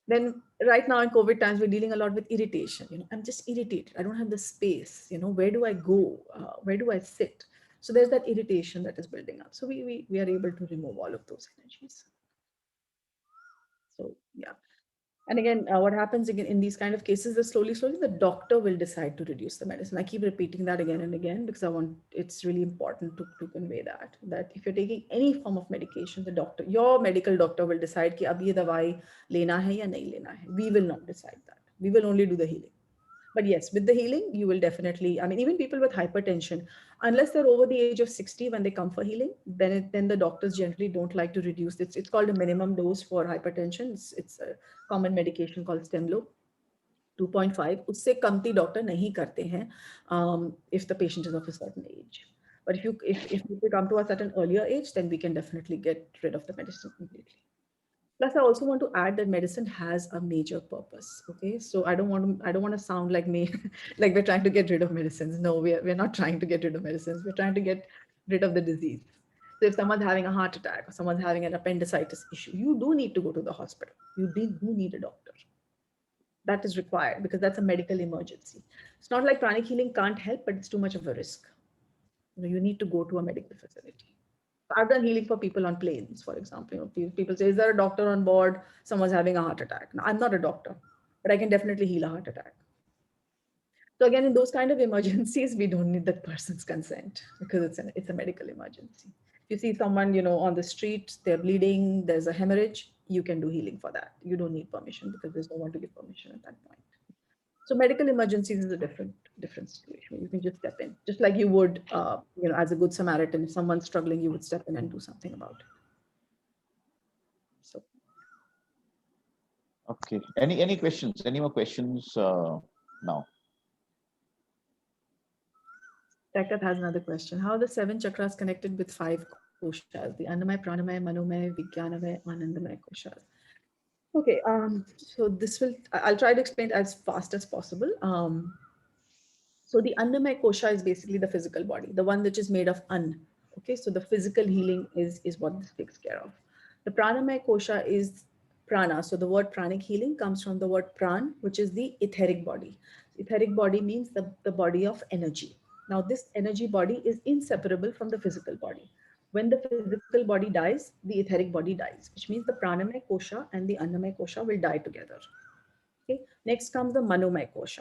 Then right now in COVID times, we're dealing a lot with irritation. I'm just irritated. I don't have the space. Where do I go? Where do I sit? So there's that irritation that is building up. So we are able to remove all of those energies. So yeah. And again, what happens again in these kind of cases is slowly, the doctor will decide to reduce the medicine. I keep repeating that again and again because it's really important to convey that if you're taking any form of medication, your medical doctor will decide कि अब ये दवाई लेना है या नहीं लेना है. We will not decide that. We will only do the healing. But yes, with the healing, you will definitely, even people with hypertension, unless they're over the age of 60 when they come for healing, then the doctors generally don't like to reduce it. It's called a minimum dose for hypertension. It's a common medication called Stemlo, 2.5. उससे कमती doctor नहीं करते हैं if the patient is of a certain age. But if people come to us at an earlier age, then we can definitely get rid of the medicine completely. Plus, I also want to add that medicine has a major purpose. Okay, so I don't want to sound like me, like we're trying to get rid of medicines. No, we're not trying to get rid of medicines. We're trying to get rid of the disease. So if someone's having a heart attack or someone's having an appendicitis issue, you do need to go to the hospital. You do need a doctor. That is required because that's a medical emergency. It's not like pranic healing can't help, but it's too much of a risk. You need to go to a medical facility. I've done healing for people on planes, for example. People say, is there a doctor on board? Someone's having a heart attack. Now, I'm not a doctor, but I can definitely heal a heart attack. So again, in those kind of emergencies, we don't need that person's consent because it's a medical emergency. If you see someone, on the street, they're bleeding, there's a hemorrhage, you can do healing for that. You don't need permission because there's no one to give permission at that point. So medical emergencies is a different situation. You can just step in, just like you would, as a good Samaritan. If someone's struggling, you would step in and do something about it. So, okay. Any questions? Any more questions now? Takat has another question. How are the 7 chakras connected with 5 koshas? The Annamaya, Pranamaya, Manomaya, Vijnanamaya, Anandamaya koshas. Okay, so I'll try to explain as fast as possible. So the Annamaya kosha is basically the physical body, the one which is made of Ann. Okay, so the physical healing is what this takes care of. The Pranamaya kosha is prana. So the word pranic healing comes from the word pran, which is the etheric body. Etheric body means the body of energy. Now, this energy body is inseparable from the physical body. When the physical body dies, the etheric body dies, which means the pranamaya kosha and the annamaya kosha will die together. Okay. Next comes the manomaya kosha.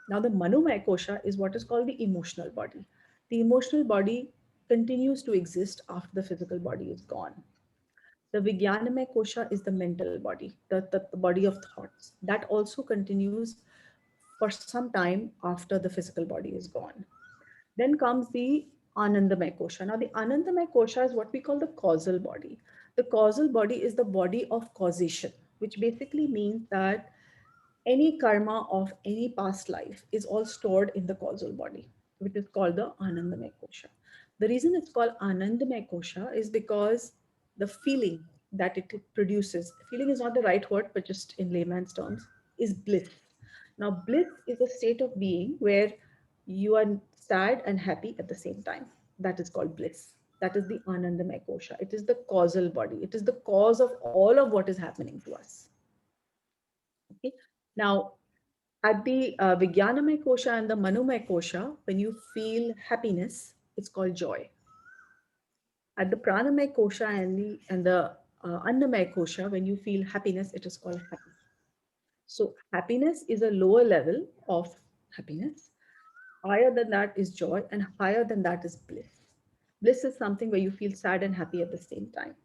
Now, the manomaya kosha is what is called the emotional body. The emotional body continues to exist after the physical body is gone. The Vijnanamaya kosha is the mental body, the body of thoughts. That also continues for some time after the physical body is gone. Then comes the Anandamaya kosha. Now, the Anandamaya kosha is what we call the causal body. The causal body is the body of causation, which basically means that any karma of any past life is all stored in the causal body, which is called the Anandamaya kosha. The reason it's called Anandamaya kosha is because the feeling that it produces, feeling is not the right word, but just in layman's terms, is bliss. Now, bliss is a state of being where you are sad and happy at the same time. That is called bliss. That is the Anandamaya kosha. It is the causal body. It is the cause of all of what is happening to us. Okay. Now, at the Vijnanamaya kosha and the Manomaya kosha, when you feel happiness, it's called joy. At the Pranamaya kosha and the Annamaya kosha, when you feel happiness, it is called happy. So happiness is a lower level of happiness. Higher than that is joy, and higher than that is bliss. Bliss is something where you feel sad and happy at the same time.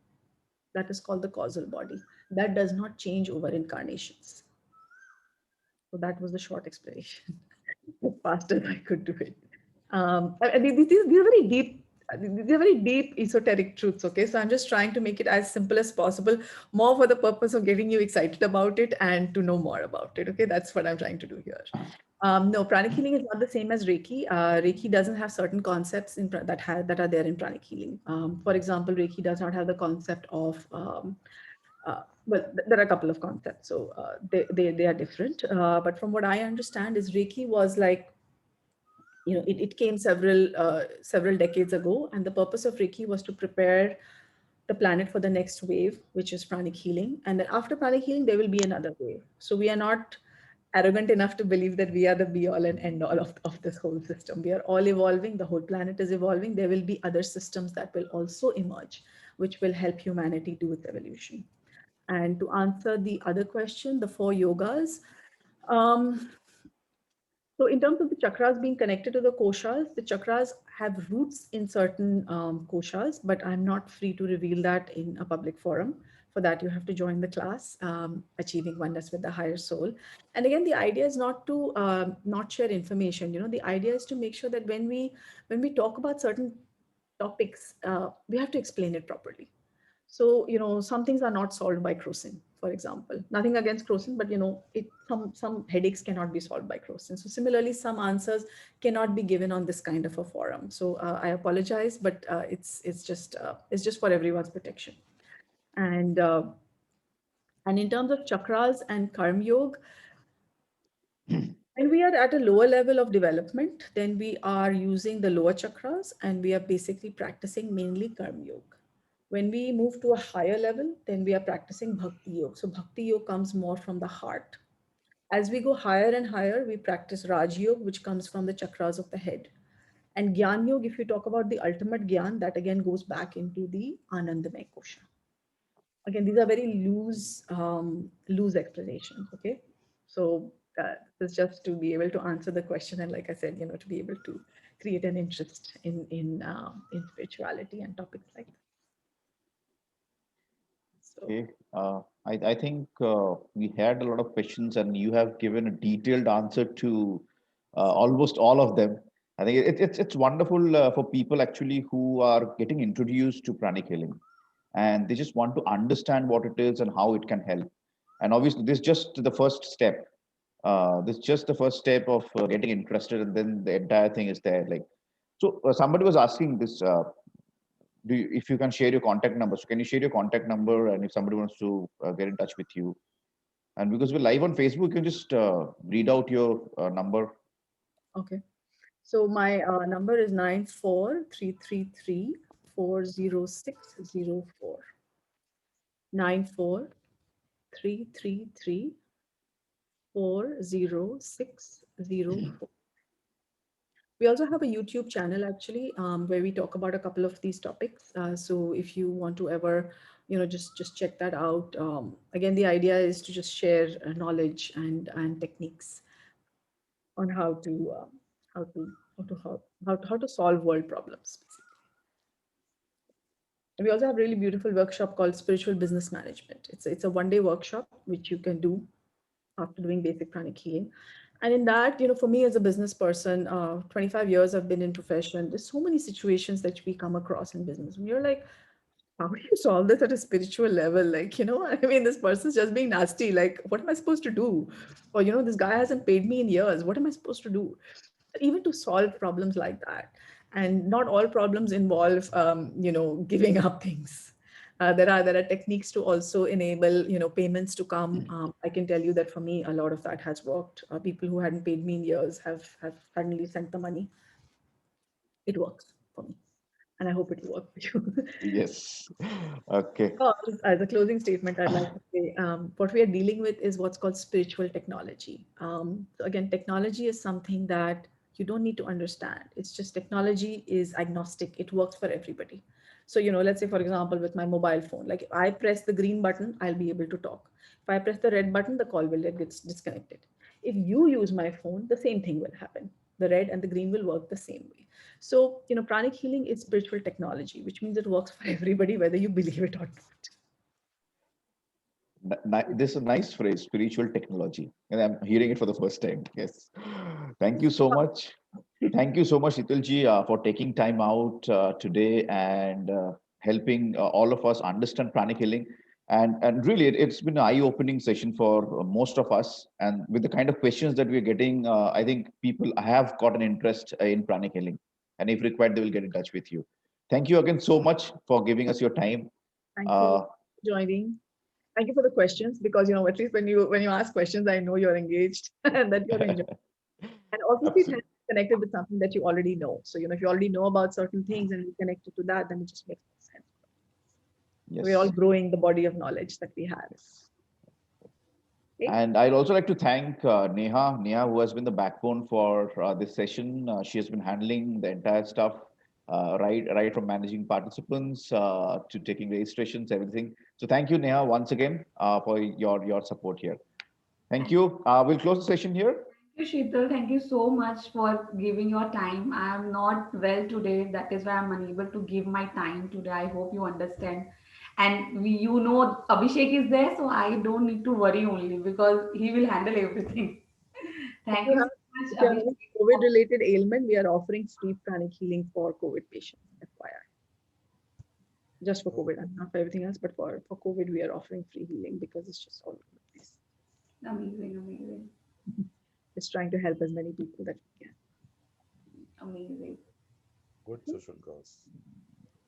That is called the causal body. That does not change over incarnations. So that was the short explanation, as fast as I could do it. These are very deep. These are very deep esoteric truths. Okay, so I'm just trying to make it as simple as possible, more for the purpose of getting you excited about it and to know more about it. Okay, that's what I'm trying to do here. No, pranic healing is not the same as Reiki. Reiki doesn't have certain concepts that are there in pranic healing. For example, Reiki does not have the concept of there are a couple of concepts, so they are different. But from what I understand, is Reiki was like, it came several decades ago, and the purpose of Reiki was to prepare the planet for the next wave, which is pranic healing. And then after pranic healing, there will be another wave. So we are not arrogant enough to believe that we are the be all and end all of this whole system. We are all evolving. The whole planet is evolving. There will be other systems that will also emerge, which will help humanity do its evolution. And to answer the other question, the 4 yogas. So in terms of the chakras being connected to the koshas, the chakras have roots in certain koshas, but I'm not free to reveal that in a public forum. For that, you have to join the class, Achieving Oneness with the Higher Soul. And again, the idea is not to not share information. The idea is to make sure that when we talk about certain topics, we have to explain it properly. So, some things are not solved by Crocin, for example. Nothing against Crocin, but some headaches cannot be solved by Crocin. So similarly, some answers cannot be given on this kind of a forum. So I apologize, but it's just for everyone's protection. And in terms of chakras and karma yoga, when we are at a lower level of development, then we are using the lower chakras and we are basically practicing mainly karma yoga. When we move to a higher level, then we are practicing bhakti yoga. So bhakti yoga comes more from the heart. As we go higher and higher, we practice Raj Yoga, which comes from the chakras of the head. And Gyan Yoga, if you talk about the ultimate Gyan, that again goes back into the Anandamaya kosha. Again, these are very loose explanations. Okay, so this is just to be able to answer the question, and like I said, to be able to create an interest in spirituality and topics like that. So, Okay. I think we had a lot of questions, and you have given a detailed answer to almost all of them. I think it's wonderful for people actually who are getting introduced to pranic healing, and they just want to understand what it is and how it can help. And obviously, this is just the first step. This is just the first step of getting interested, and then the entire thing is there. Like, so somebody was asking this. If you can share your contact number, so can you share your contact number, and if somebody wants to get in touch with you, and because we're live on Facebook, you can just read out your number. okay. So my number is 94333400604. 94333400604. We also have a YouTube channel actually, where we talk about a couple of these topics. So if you want to ever, just check that out. Again, the idea is to just share knowledge and techniques on how to how to solve world problems. And we also have a really beautiful workshop called Spiritual Business Management. It's a 1-day workshop which you can do after doing basic pranic healing. And in that, for me as a business person, 25 years I've been in profession. There's so many situations that we come across in business. And you're like, how do you solve this at a spiritual level? Like, I mean, this person's just being nasty. Like, what am I supposed to do? Or, this guy hasn't paid me in years. What am I supposed to do? Even to solve problems like that. And not all problems involve, giving up things. There are techniques to also enable, payments to come. I can tell you that for me, a lot of that has worked. People who hadn't paid me in years have suddenly sent the money. It works for me, and I hope it will work for you. Yes. Okay. As a closing statement, I'd like to say what we are dealing with is what's called spiritual technology. So again, technology is something that you don't need to understand. It's just technology is agnostic. It works for everybody. So, let's say, for example, with my mobile phone, like if I press the green button, I'll be able to talk. If I press the red button, the call will get disconnected. If you use my phone, the same thing will happen. The red and the green will work the same way. So, pranic healing is spiritual technology, which means it works for everybody, whether you believe it or not. This is a nice phrase, spiritual technology. And I'm hearing it for the first time. Yes. Thank you so much. Thank you so much, Hitalji, for taking time out today and helping all of us understand pranic healing. And really, it's been an eye-opening session for most of us. And with the kind of questions that we're getting, I think people have got an interest in pranic healing. And if required, they will get in touch with you. Thank you again so much for giving us your time. Thank you for joining. Thank you for the questions, because at least when you ask questions, I know you're engaged and that you're enjoying. And obviously, it has connected with something that you already know. So if you already know about certain things and you connected to that, then it just makes sense. Yes. We're all growing the body of knowledge that we have. Okay. And I'd also like to thank Neha, who has been the backbone for this session. She has been handling the entire stuff, right from managing participants to taking registrations, everything. So thank you, Neha, once again for your support here. Thank you. We'll close the session here. Thank you, Sheetal. Thank you so much for giving your time. I am not well today. That is why I'm unable to give my time today. I hope you understand. And Abhishek is there, so I don't need to worry only because he will handle everything. Thank you so much, If you have Abhishek. any COVID-related ailment, we are offering free pranic healing for COVID patients, FYI. Just for COVID, and not for everything else, but for COVID, we are offering free healing because it's just all over the place. Amazing, amazing, Just trying to help as many people that we can. amazing. Good social cause.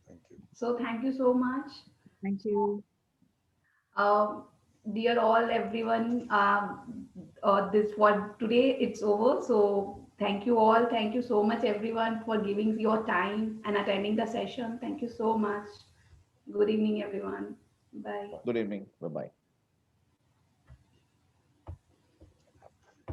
Thank you. So thank you so much. Thank you. Um, Dear all, everyone, this for today, it's over. So thank you all. Thank you so much, everyone, for giving your time and attending the session. Thank you so much. Good evening, everyone. Bye. Good evening. Bye-bye.